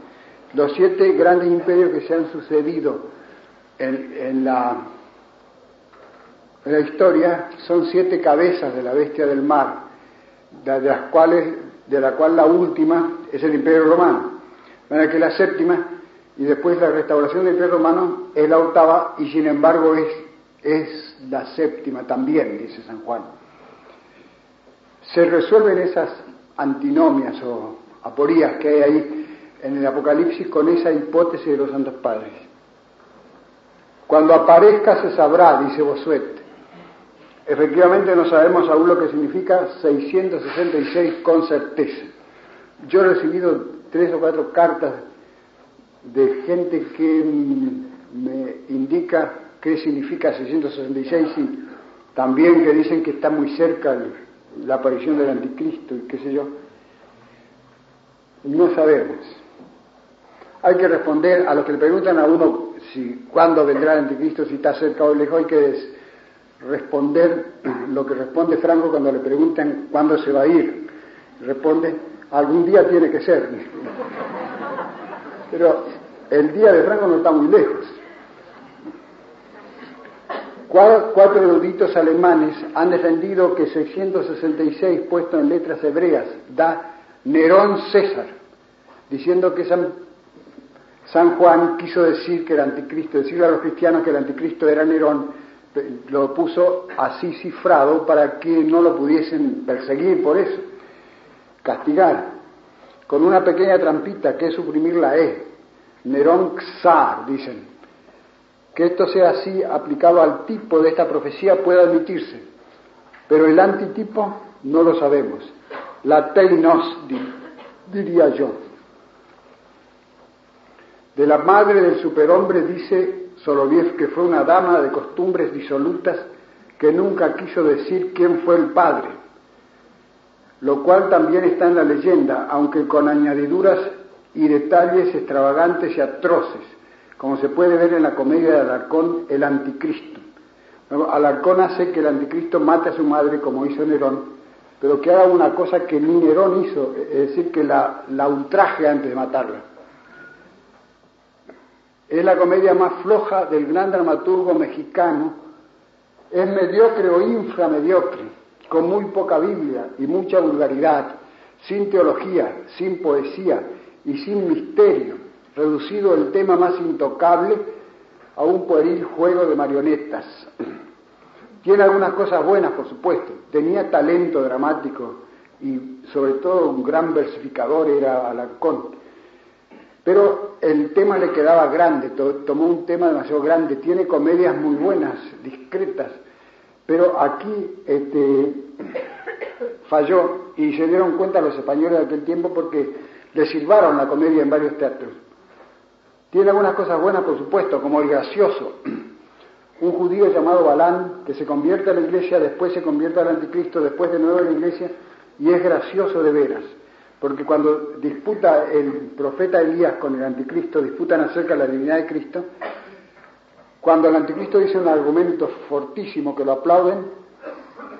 Los 7 grandes imperios que se han sucedido en la historia son 7 cabezas de la bestia del mar, de la cual la última es el imperio romano. Para que la 7ª y después la restauración del Imperio Romano es la octava, y sin embargo es la séptima también, dice San Juan. Se resuelven esas antinomias o aporías que hay ahí en el Apocalipsis con esa hipótesis de los santos padres. Cuando aparezca se sabrá, dice Bossuet. Efectivamente no sabemos aún lo que significa 666 con certeza. Yo he recibido 3 o 4 cartas de gente que me indica qué significa 666 y también que dicen que está muy cerca la aparición del anticristo y qué sé yo. No sabemos. Hay que responder a los que le preguntan a uno cuándo vendrá el anticristo, si está cerca o lejos. Hay que responder lo que responde Franco cuando le preguntan cuándo se va a ir. Responde, algún día tiene que ser. Pero el día de Franco no está muy lejos. 4 eruditos alemanes han defendido que 666 puesto en letras hebreas da Nerón César, diciendo que San Juan quiso decir que el anticristo, decirle a los cristianos que el anticristo era Nerón, lo puso así cifrado para que no lo pudiesen perseguir por eso, castigar, con una pequeña trampita que es suprimir la E, Nerón Xar, dicen. Que esto sea así aplicado al tipo de esta profecía puede admitirse, pero el antitipo no lo sabemos. La teinos, diría yo. De la madre del superhombre dice Soloviev que fue una dama de costumbres disolutas que nunca quiso decir quién fue el padre, lo cual también está en la leyenda, aunque con añadiduras y detalles extravagantes y atroces, como se puede ver en la comedia de Alarcón, El Anticristo. Alarcón hace que el anticristo mate a su madre como hizo Nerón, pero que haga una cosa que ni Nerón hizo, es decir, que la ultraje antes de matarla. Es la comedia más floja del gran dramaturgo mexicano, es mediocre o inframediocre, con muy poca Biblia y mucha vulgaridad, sin teología, sin poesía y sin misterio, reducido el tema más intocable a un pueril juego de marionetas. Tiene algunas cosas buenas, por supuesto. Tenía talento dramático y sobre todo un gran versificador era Alarcón. Pero el tema le quedaba grande, tomó un tema demasiado grande. Tiene comedias muy buenas, discretas, pero aquí falló y se dieron cuenta los españoles de aquel tiempo porque le silbaron la comedia en varios teatros. Tiene algunas cosas buenas, por supuesto, como el gracioso. Un judío llamado Balán, que se convierte a la iglesia, después se convierte al anticristo, después de nuevo a la iglesia, y es gracioso de veras. Porque cuando disputa el profeta Elías con el anticristo, disputan acerca de la divinidad de Cristo, cuando el anticristo dice un argumento fortísimo que lo aplauden,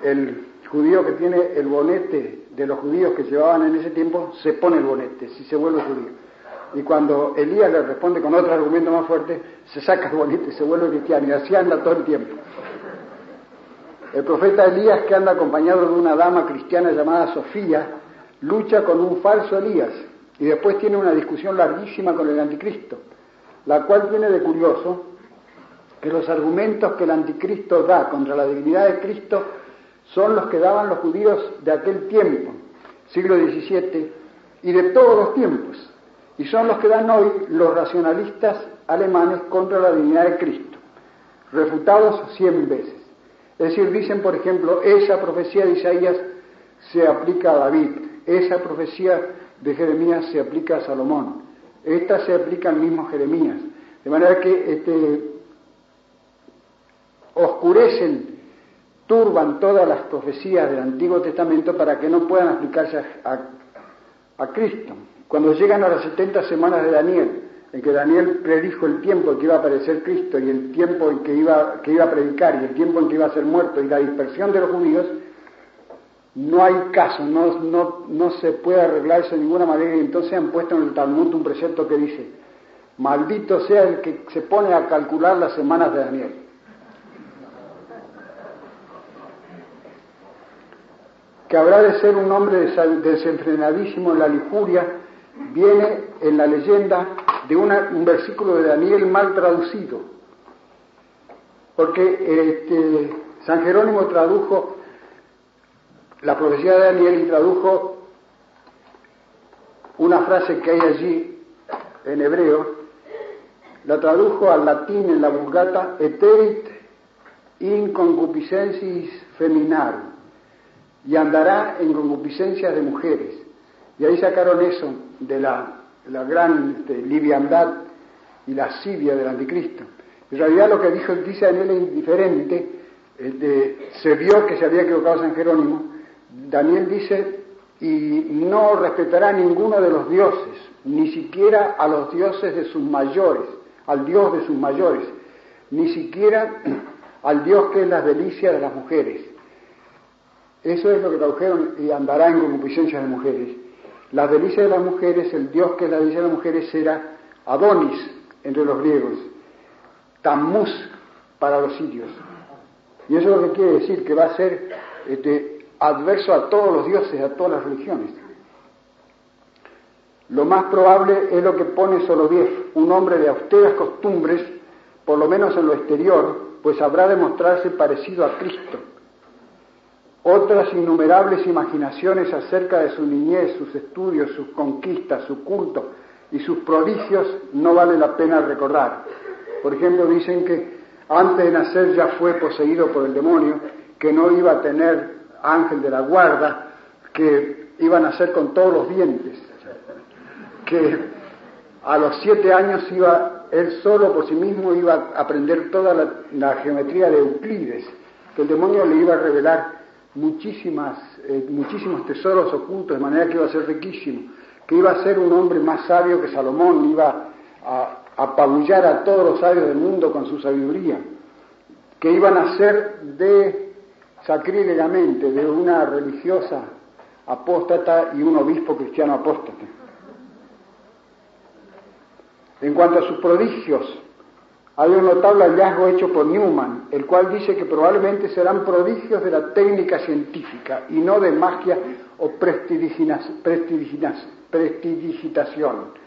el judío que tiene el bonete de los judíos que llevaban en ese tiempo, se pone el bonete, si se vuelve judío. Y cuando Elías le responde con otro argumento más fuerte, se saca el bonete y se vuelve cristiano, y así anda todo el tiempo. El profeta Elías, que anda acompañado de una dama cristiana llamada Sofía, lucha con un falso Elías, y después tiene una discusión larguísima con el anticristo, la cual tiene de curioso que los argumentos que el anticristo da contra la divinidad de Cristo son los que daban los judíos de aquel tiempo, siglo XVII, y de todos los tiempos. Y son los que dan hoy los racionalistas alemanes contra la divinidad de Cristo, refutados 100 veces. Es decir, dicen, por ejemplo, esa profecía de Isaías se aplica a David, esa profecía de Jeremías se aplica a Salomón, esta se aplica al mismo Jeremías. De manera que oscurecen, turban todas las profecías del Antiguo Testamento para que no puedan aplicarse a Cristo. Cuando llegan a las 70 semanas de Daniel, en que Daniel predijo el tiempo en que iba a aparecer Cristo y el tiempo en que iba a predicar y el tiempo en que iba a ser muerto y la dispersión de los judíos, no hay caso, no se puede arreglar eso de ninguna manera, y entonces han puesto en el Talmud un precepto que dice: maldito sea el que se pone a calcular las semanas de Daniel. Que habrá de ser un hombre desenfrenadísimo en la lujuria, viene en la leyenda de un versículo de Daniel mal traducido, porque San Jerónimo tradujo la profecía de Daniel y tradujo una frase que hay allí en hebreo, la tradujo al latín en la Vulgata, eterit in concupiscensis feminarum, y andará en concupiscencias de mujeres. Y ahí sacaron eso de la gran liviandad y lascivia del anticristo. En realidad lo que dice Daniel es diferente. Se vio que se había equivocado San Jerónimo. Daniel dice, y no respetará a ninguno de los dioses, ni siquiera a los dioses de sus mayores, al Dios de sus mayores, ni siquiera al Dios que es la delicia de las mujeres. Eso es lo que tradujeron, y andará en concupiscencias de mujeres. Las delicias de las mujeres, el Dios que es la delicia de las mujeres era Adonis entre los griegos, Tammuz para los sirios. Y eso es lo que quiere decir, que va a ser adverso a todos los dioses, a todas las religiones. Lo más probable es lo que pone Soloviev, un hombre de austeras costumbres, por lo menos en lo exterior, pues habrá de mostrarse parecido a Cristo. Otras innumerables imaginaciones acerca de su niñez, sus estudios, sus conquistas, su culto y sus prodigios no vale la pena recordar. Por ejemplo, dicen que antes de nacer ya fue poseído por el demonio, que no iba a tener ángel de la guarda, que iba a nacer con todos los dientes, que a los 7 años iba, él solo por sí mismo iba a aprender toda la geometría de Euclides, que el demonio le iba a revelar muchísimos tesoros ocultos, de manera que iba a ser riquísimo, que iba a ser un hombre más sabio que Salomón, iba a apabullar a todos los sabios del mundo con su sabiduría, que iba a nacer sacrílegamente de una religiosa apóstata y un obispo cristiano apóstata. En cuanto a sus prodigios, hay un notable hallazgo hecho por Newman, el cual dice que probablemente serán prodigios de la técnica científica y no de magia o prestidigitación,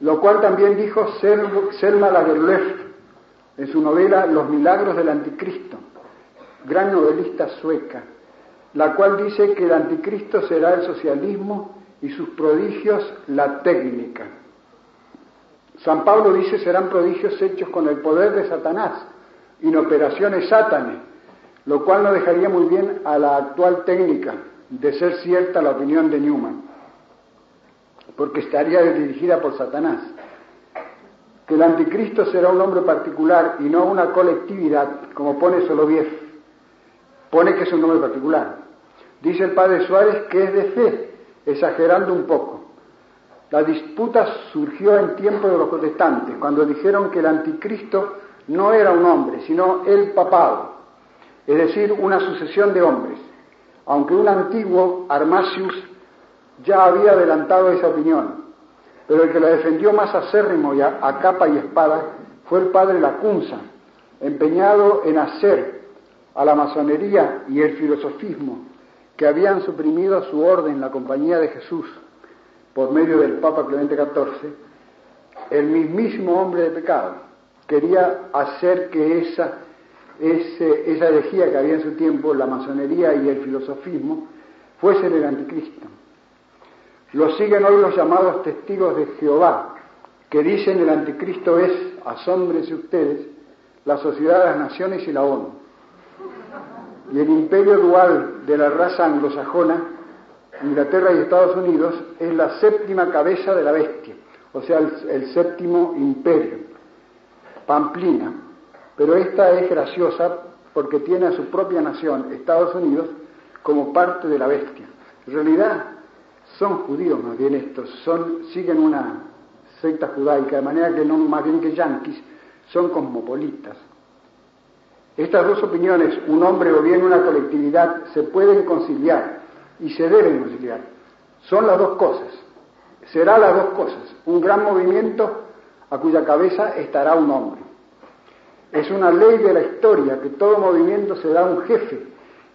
lo cual también dijo Selma Lagerlöf en su novela Los milagros del anticristo, gran novelista sueca, la cual dice que el anticristo será el socialismo y sus prodigios la técnica. San Pablo dice serán prodigios hechos con el poder de Satanás, in operaciones Satanae, lo cual no dejaría muy bien a la actual técnica, de ser cierta la opinión de Newman, porque estaría dirigida por Satanás. Que el anticristo será un hombre particular y no una colectividad, como pone Soloviev, pone que es un hombre particular. Dice el padre Suárez que es de fe, exagerando un poco. La disputa surgió en tiempo de los protestantes, cuando dijeron que el anticristo no era un hombre, sino el papado, es decir, una sucesión de hombres, aunque un antiguo, Armasius, ya había adelantado esa opinión, pero el que la defendió más acérrimo y a capa y espada fue el padre Lacunza, empeñado en hacer a la masonería y el filosofismo, que habían suprimido su orden, la Compañía de Jesús, por medio del Papa Clemente XIV, el mismísimo hombre de pecado. Quería hacer que esa herejía que había en su tiempo, la masonería y el filosofismo, fuesen el anticristo. Lo siguen hoy los llamados testigos de Jehová, que dicen el anticristo es, asómbrense ustedes, la Sociedad de las Naciones y la ONU. Y el imperio dual de la raza anglosajona, Inglaterra y Estados Unidos, es la séptima cabeza de la bestia, o sea, el séptimo imperio, Pamplina. Pero esta es graciosa porque tiene a su propia nación, Estados Unidos, como parte de la bestia. En realidad son judíos más bien estos, siguen una secta judaica, de manera que no más bien que yanquis, son cosmopolitas. Estas dos opiniones, un hombre o bien una colectividad, se pueden conciliar y se deben conciliar. Son las dos cosas, será las dos cosas, un gran movimiento a cuya cabeza estará un hombre. Es una ley de la historia que todo movimiento se da un jefe,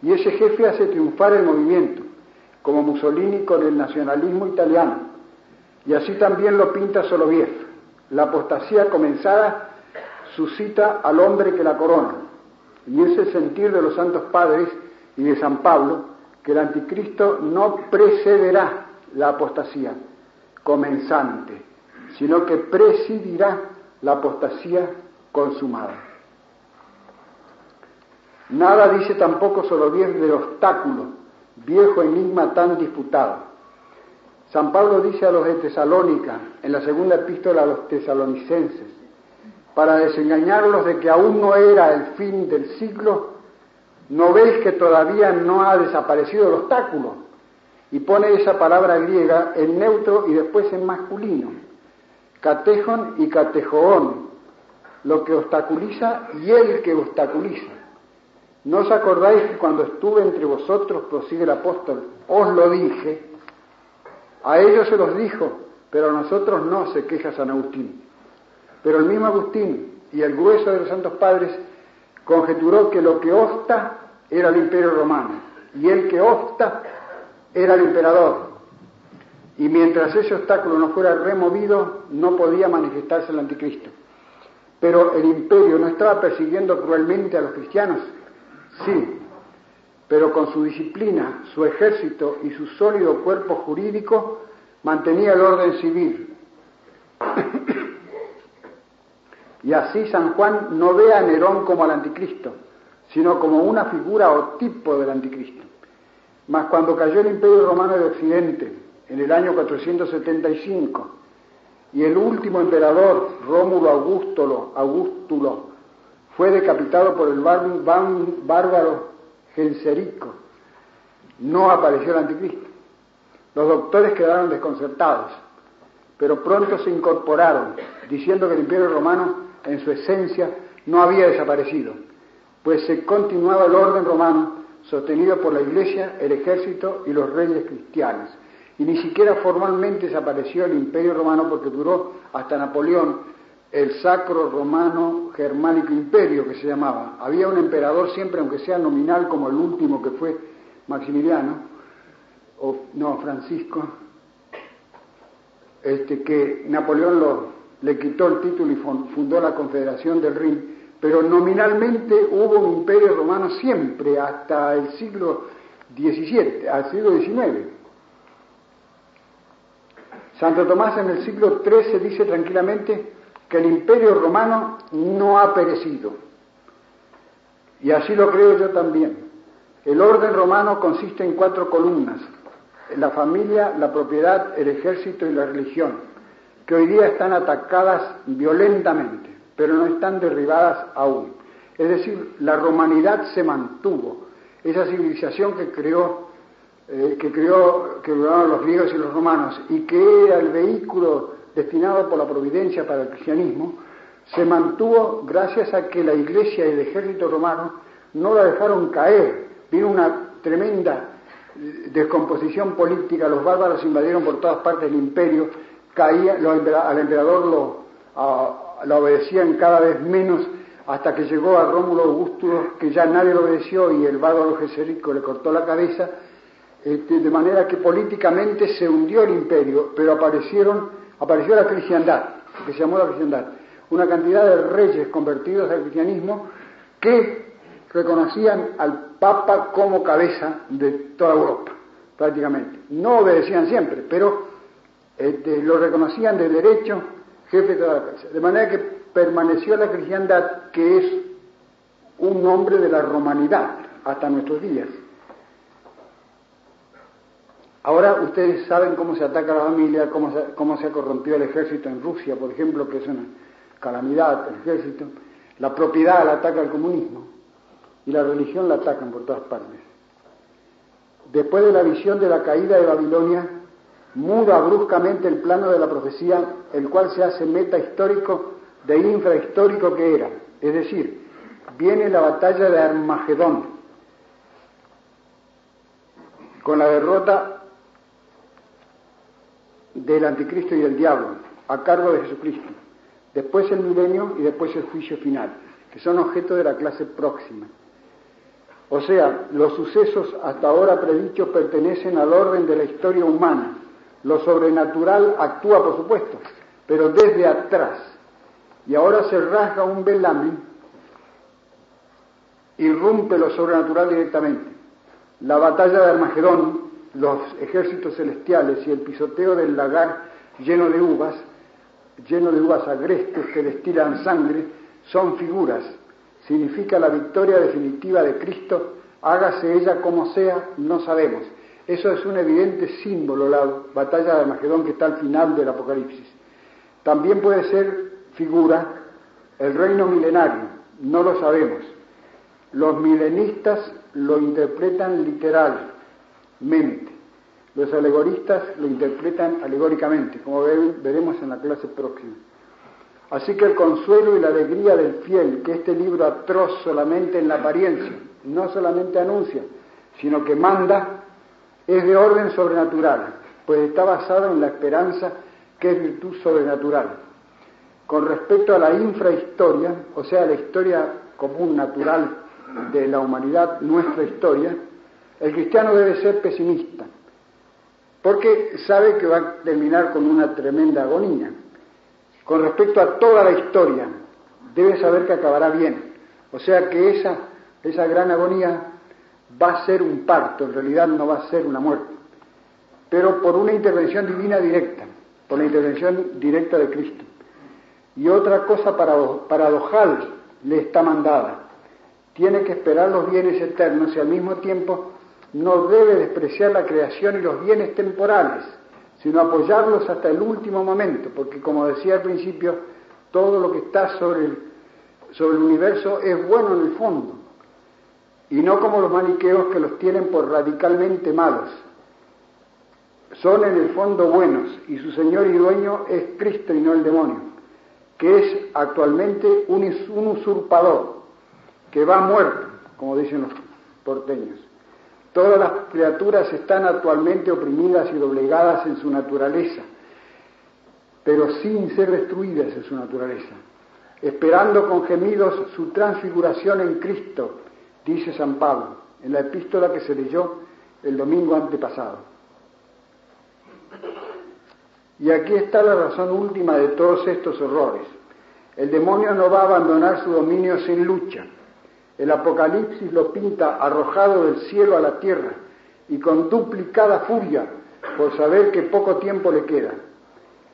y ese jefe hace triunfar el movimiento, como Mussolini con el nacionalismo italiano, y así también lo pinta Soloviev. La apostasía comenzada suscita al hombre que la corona, y es el sentir de los santos padres y de San Pablo que el anticristo no precederá la apostasía comenzante, sino que presidirá la apostasía consumada. Nada dice tampoco Soloviev del obstáculo, viejo enigma tan disputado. San Pablo dice a los de Tesalónica, en la segunda epístola a los tesalonicenses, para desengañarlos de que aún no era el fin del siglo, ¿no veis que todavía no ha desaparecido el obstáculo? Y pone esa palabra griega en neutro y después en masculino, catejon y catejoón, lo que obstaculiza y el que obstaculiza. ¿No os acordáis que cuando estuve entre vosotros, prosigue el apóstol, os lo dije? A ellos se los dijo, pero a nosotros no, se queja San Agustín. Pero el mismo Agustín y el grueso de los santos padres conjeturó que lo que obsta era el imperio romano, y el que obsta era el emperador. Y mientras ese obstáculo no fuera removido, no podía manifestarse el anticristo. Pero el imperio no estaba persiguiendo cruelmente a los cristianos. Sí, pero con su disciplina, su ejército y su sólido cuerpo jurídico mantenía el orden civil. Y así San Juan no ve a Nerón como al anticristo, sino como una figura o tipo del anticristo. Mas cuando cayó el Imperio Romano de Occidente, en el año 475, y el último emperador, Rómulo Augustulo, fue decapitado por el bárbaro Genserico, no apareció el anticristo. Los doctores quedaron desconcertados, pero pronto se incorporaron, diciendo que el Imperio Romano, en su esencia, no había desaparecido, pues se continuaba el orden romano, sostenido por la Iglesia, el ejército y los reyes cristianos. Y ni siquiera formalmente desapareció el Imperio Romano, porque duró hasta Napoleón el Sacro Romano Germánico Imperio, que se llamaba. Había un emperador siempre, aunque sea nominal, como el último que fue Maximiliano, Francisco, que Napoleón le quitó el título y fundó la Confederación del Rin, pero nominalmente hubo un imperio romano siempre, hasta el siglo XVII, al siglo XIX. Santo Tomás en el siglo XIII dice tranquilamente que el imperio romano no ha perecido. Y así lo creo yo también. El orden romano consiste en 4 columnas: la familia, la propiedad, el ejército y la religión, que hoy día están atacadas violentamente, pero no están derribadas aún. Es decir, la romanidad se mantuvo, esa civilización que crearon los griegos y los romanos, y que era el vehículo destinado por la providencia para el cristianismo, se mantuvo gracias a que la Iglesia y el ejército romano no la dejaron caer. Vino una tremenda descomposición política, los bárbaros invadieron por todas partes el imperio, al emperador lo obedecían cada vez menos, hasta que llegó a Rómulo Augustulo, que ya nadie lo obedeció, y el bárbaro Genserico le cortó la cabeza, de manera que políticamente se hundió el imperio, pero apareció la cristiandad, que se llamó la cristiandad, una cantidad de reyes convertidos al cristianismo que reconocían al Papa como cabeza de toda Europa, prácticamente. No obedecían siempre, pero lo reconocían de derecho jefe de toda la cabeza. De manera que permaneció la cristiandad, que es un nombre de la romanidad hasta nuestros días. Ahora ustedes saben cómo se ataca a la familia, cómo se ha corrompido el ejército en Rusia, por ejemplo, que es una calamidad el ejército. La propiedad la ataca el comunismo y la religión la atacan por todas partes. Después de la visión de la caída de Babilonia, muda bruscamente el plano de la profecía, el cual se hace meta histórico de infrahistórico que era. Es decir, viene la batalla de Armagedón, con la derrota del anticristo y del diablo, a cargo de Jesucristo. Después el milenio y después el juicio final, que son objeto de la clase próxima. O sea, los sucesos hasta ahora predichos pertenecen al orden de la historia humana. Lo sobrenatural actúa, por supuesto, pero desde atrás. Y ahora se rasga un velamen, irrumpe lo sobrenatural directamente. La batalla de Armagedón, los ejércitos celestiales y el pisoteo del lagar lleno de uvas agrestes que destilan sangre, son figuras. Significa la victoria definitiva de Cristo, hágase ella como sea, no sabemos. Eso es un evidente símbolo, la batalla de Armagedón que está al final del Apocalipsis. También puede ser figura el reino milenario, no lo sabemos. Los milenistas lo interpretan literalmente, los alegoristas lo interpretan alegóricamente, como veremos en la clase próxima. Así que el consuelo y la alegría del fiel, que este libro atroz solamente en la apariencia, no solamente anuncia, sino que manda, es de orden sobrenatural, pues está basado en la esperanza, que es virtud sobrenatural. Con respecto a la infrahistoria, o sea, la historia común, natural de la humanidad, nuestra historia, el cristiano debe ser pesimista, porque sabe que va a terminar con una tremenda agonía. Con respecto a toda la historia, debe saber que acabará bien, o sea que esa gran agonía va a ser un parto, en realidad no va a ser una muerte, pero por una intervención divina directa, por la intervención directa de Cristo. Y otra cosa paradojal le está mandada: tiene que esperar los bienes eternos y al mismo tiempo no debe despreciar la creación y los bienes temporales, sino apoyarlos hasta el último momento, porque como decía al principio, todo lo que está sobre el universo es bueno en el fondo, y no como los maniqueos que los tienen por radicalmente malos. Son en el fondo buenos, y su Señor y Dueño es Cristo y no el demonio, que es actualmente un usurpador, que va muerto, como dicen los porteños. Todas las criaturas están actualmente oprimidas y doblegadas en su naturaleza, pero sin ser destruidas en su naturaleza, esperando con gemidos su transfiguración en Cristo, dice San Pablo, en la epístola que se leyó el domingo antepasado. Y aquí está la razón última de todos estos horrores. El demonio no va a abandonar su dominio sin lucha. El Apocalipsis lo pinta arrojado del cielo a la tierra y con duplicada furia por saber que poco tiempo le queda.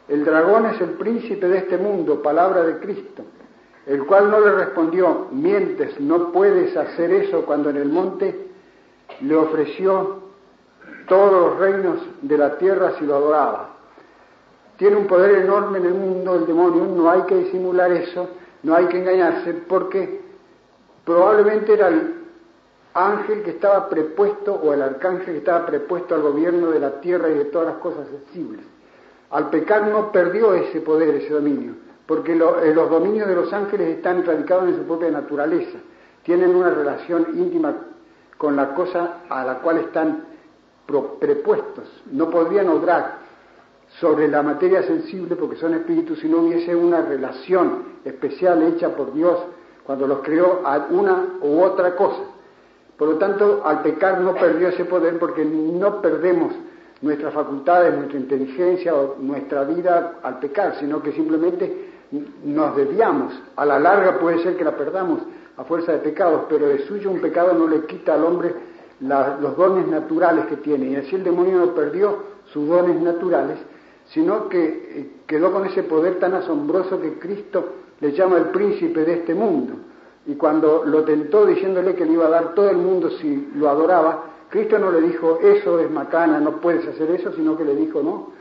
El dragón es el príncipe de este mundo, palabra de Cristo, el cual no le respondió: mientes, no puedes hacer eso, cuando en el monte le ofreció todos los reinos de la tierra si lo adoraba. Tiene un poder enorme en el mundo el demonio, no hay que disimular eso, no hay que engañarse, porque probablemente era el ángel que estaba prepuesto, o el arcángel que estaba prepuesto al gobierno de la tierra y de todas las cosas sensibles. Al pecar no perdió ese poder, ese dominio, porque los dominios de los ángeles están radicados en su propia naturaleza, tienen una relación íntima con la cosa a la cual están prepuestos. No podrían obrar sobre la materia sensible porque son espíritus si no hubiese una relación especial hecha por Dios cuando los creó a una u otra cosa. Por lo tanto, al pecar no perdió ese poder, porque no perdemos nuestras facultades, nuestra inteligencia o nuestra vida al pecar, sino que simplemente nos desviamos. A la larga puede ser que la perdamos a fuerza de pecados, pero de suyo un pecado no le quita al hombre los dones naturales que tiene. Y así el demonio no perdió sus dones naturales, sino que quedó con ese poder tan asombroso que Cristo le llama el príncipe de este mundo. Y cuando lo tentó diciéndole que le iba a dar todo el mundo si lo adoraba, Cristo no le dijo: eso es macana, no puedes hacer eso, sino que le dijo: no,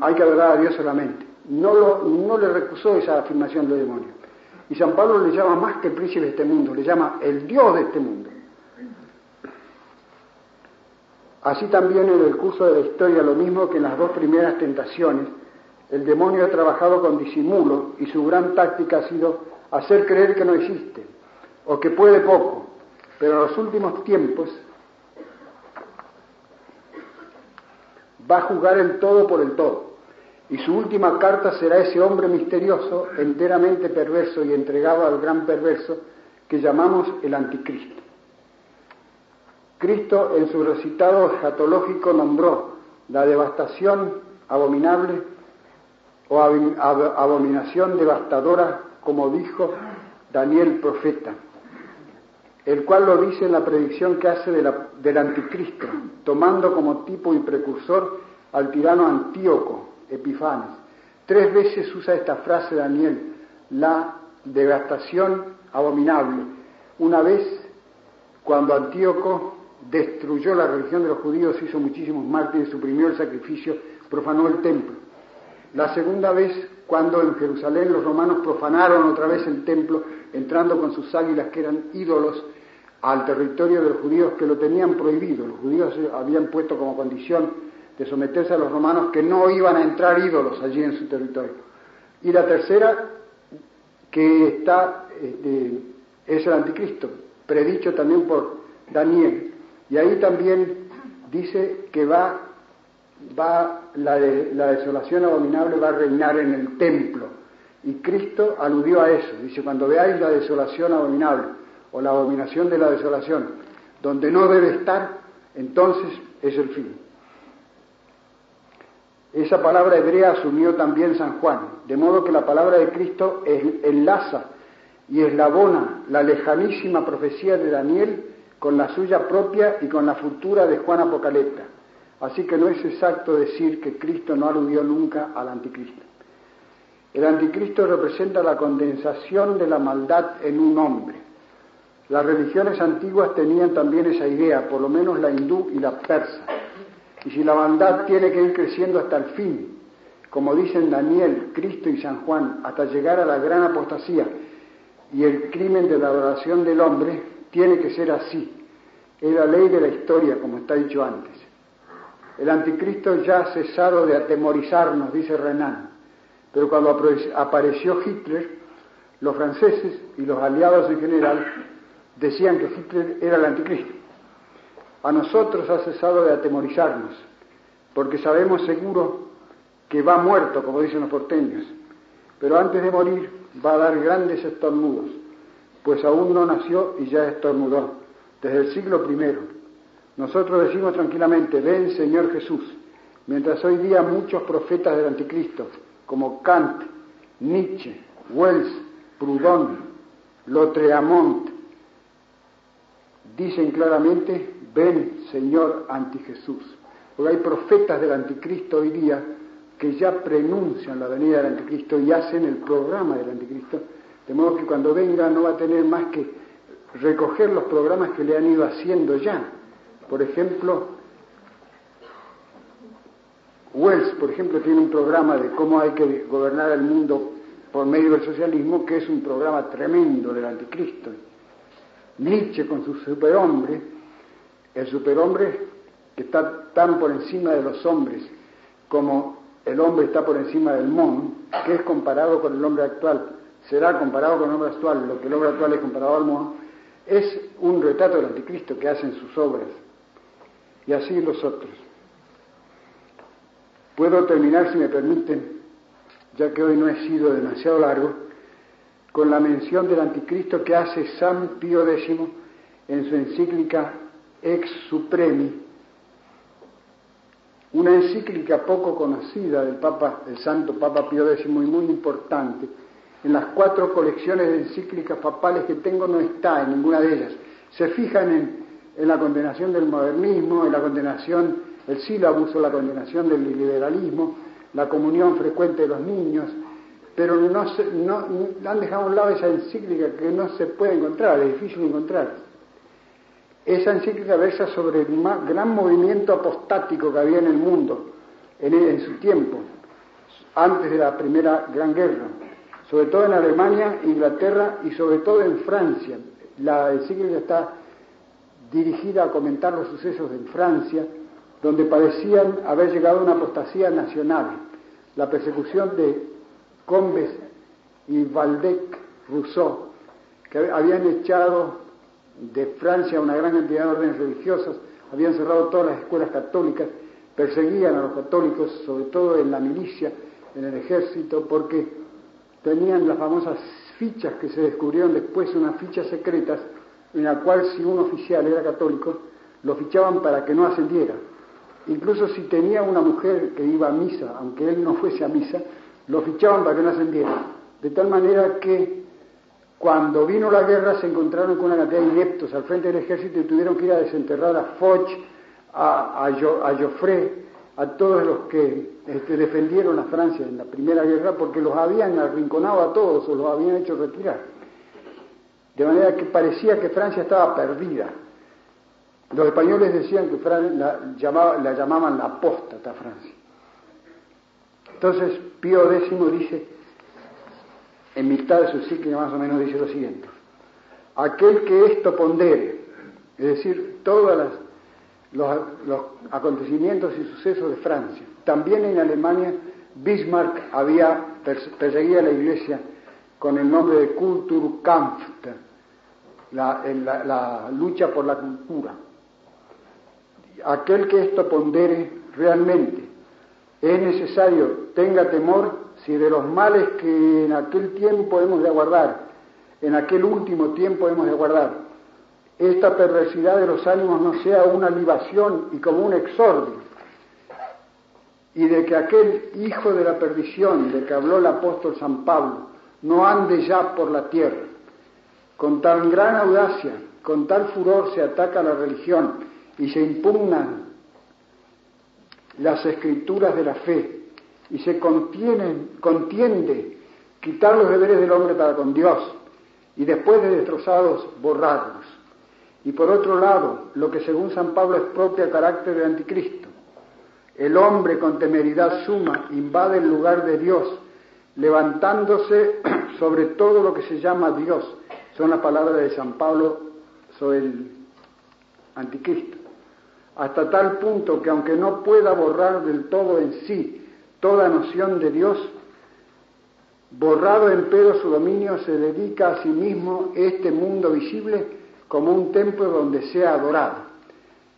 hay que adorar a Dios solamente. No le recusó esa afirmación del demonio. Y San Pablo le llama más que el príncipe de este mundo, le llama el Dios de este mundo. Así también en el curso de la historia, lo mismo que en las dos primeras tentaciones, el demonio ha trabajado con disimulo y su gran táctica ha sido hacer creer que no existe o que puede poco, pero en los últimos tiempos va a jugar el todo por el todo, y su última carta será ese hombre misterioso, enteramente perverso y entregado al gran perverso que llamamos el anticristo. Cristo en su recitado escatológico nombró la devastación abominable o abominación devastadora, como dijo Daniel profeta, el cual lo dice en la predicción que hace del anticristo, tomando como tipo y precursor al tirano Antíoco Epifanes. 3 veces usa esta frase Daniel, la devastación abominable. Una vez cuando Antíoco destruyó la religión de los judíos, hizo muchísimos mártires, suprimió el sacrificio, profanó el templo. La segunda vez cuando en Jerusalén los romanos profanaron otra vez el templo, entrando con sus águilas que eran ídolos al territorio de los judíos, que lo tenían prohibido. Los judíos habían puesto como condición de someterse a los romanos que no iban a entrar ídolos allí en su territorio. Y la tercera, que está, es el anticristo, predicho también por Daniel. Y ahí también dice que va la desolación abominable va a reinar en el templo. Y Cristo aludió a eso. Dice, cuando veáis la desolación abominable, o la abominación de la desolación, donde no debe estar, entonces es el fin. Esa palabra hebrea asumió también San Juan, de modo que la palabra de Cristo enlaza y eslabona la lejanísima profecía de Daniel con la suya propia y con la futura de Juan Apocalipta. Así que no es exacto decir que Cristo no aludió nunca al anticristo. El anticristo representa la condensación de la maldad en un hombre. Las religiones antiguas tenían también esa idea, por lo menos la hindú y la persa. Y si la maldad tiene que ir creciendo hasta el fin, como dicen Daniel, Cristo y San Juan, hasta llegar a la gran apostasía y el crimen de la adoración del hombre, tiene que ser así. Es la ley de la historia, como está dicho antes. El anticristo ya ha cesado de atemorizarnos, dice Renan, pero cuando apareció Hitler, los franceses y los aliados en general decían que Hitler era el anticristo. A nosotros ha cesado de atemorizarnos, porque sabemos seguro que va muerto, como dicen los porteños, pero antes de morir va a dar grandes estornudos, pues aún no nació y ya estornudó, desde el siglo I. Nosotros decimos tranquilamente, ven Señor Jesús, mientras hoy día muchos profetas del anticristo, como Kant, Nietzsche, Wells, Proudhon, Lautréamont, dicen claramente, ven Señor antijesús. Porque hay profetas del anticristo hoy día que ya prenuncian la venida del anticristo y hacen el programa del anticristo, de modo que cuando venga no va a tener más que recoger los programas que le han ido haciendo ya. Por ejemplo, Wells, por ejemplo, tiene un programa de cómo hay que gobernar el mundo por medio del socialismo, que es un programa tremendo del anticristo. Nietzsche con su superhombre, el superhombre que está tan por encima de los hombres como el hombre está por encima del mono, que es comparado con el hombre actual, será comparado con el hombre actual, lo que el hombre actual es comparado al mono, es un retrato del anticristo que hacen sus obras. Y así los otros. Puedo terminar, si me permiten, ya que hoy no he sido demasiado largo, con la mención del anticristo que hace San Pío X en su encíclica Ex Supremi, una encíclica poco conocida del Santo Papa Pío X y muy importante. En las 4 colecciones de encíclicas papales que tengo no está en ninguna de ellas. Se fijan en la condenación del modernismo, en la condenación, el sílabus o la condenación del liberalismo, la comunión frecuente de los niños, pero han dejado a un lado esa encíclica que no se puede encontrar, es difícil encontrar. Esa encíclica versa sobre el gran movimiento apostático que había en el mundo en su tiempo, antes de la Primera Gran Guerra, sobre todo en Alemania, Inglaterra y sobre todo en Francia. La encíclica está dirigida a comentar los sucesos en Francia, donde parecían haber llegado a una apostasía nacional, la persecución de Combes y Waldeck-Rousseau, que habían echado de Francia una gran cantidad de órdenes religiosas, habían cerrado todas las escuelas católicas, perseguían a los católicos, sobre todo en la milicia, en el ejército, porque tenían las famosas fichas que se descubrieron después, unas fichas secretas, en la cual si un oficial era católico, lo fichaban para que no ascendiera. Incluso si tenía una mujer que iba a misa, aunque él no fuese a misa, lo fichaban para que no ascendiera. De tal manera que cuando vino la guerra se encontraron con una cantidad de ineptos al frente del ejército y tuvieron que ir a desenterrar a Foch, a Joffre, a todos los que defendieron a Francia en la Primera Guerra, porque los habían arrinconado a todos o los habían hecho retirar. De manera que parecía que Francia estaba perdida. Los españoles decían que la llamaban la apóstata Francia. Entonces Pío X dice, en mitad de su cíclica más o menos dice lo siguiente: aquel que esto pondere, es decir, todos los acontecimientos y sucesos de Francia. También en Alemania Bismarck perseguía a la Iglesia con el nombre de Kulturkampf, la lucha por la cultura. Aquel que esto pondere realmente es necesario, tenga temor, si de los males que en aquel tiempo hemos de aguardar, en aquel último tiempo hemos de aguardar, esta perversidad de los ánimos no sea una libación y como un exordio, y de que aquel hijo de la perdición de que habló el apóstol San Pablo no ande ya por la tierra. Con tan gran audacia, con tal furor se ataca a la religión y se impugnan las escrituras de la fe y se contiende quitar los deberes del hombre para con Dios y después de destrozados borrarlos. Y por otro lado, lo que según San Pablo expropia carácter de anticristo, el hombre con temeridad suma invade el lugar de Dios, levantándose sobre todo lo que se llama Dios. Son las palabras de San Pablo sobre el anticristo. Hasta tal punto que aunque no pueda borrar del todo en sí toda noción de Dios, borrado empero su dominio, se dedica a sí mismo este mundo visible como un templo donde sea adorado.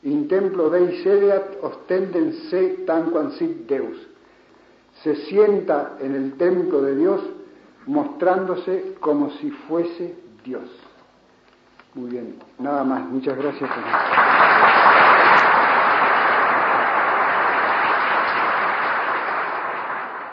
In templo Dei sedeat ostenden se tanquam sit Deus. Se sienta en el templo de Dios mostrándose como si fuese Dios. Muy bien, nada más. Muchas gracias.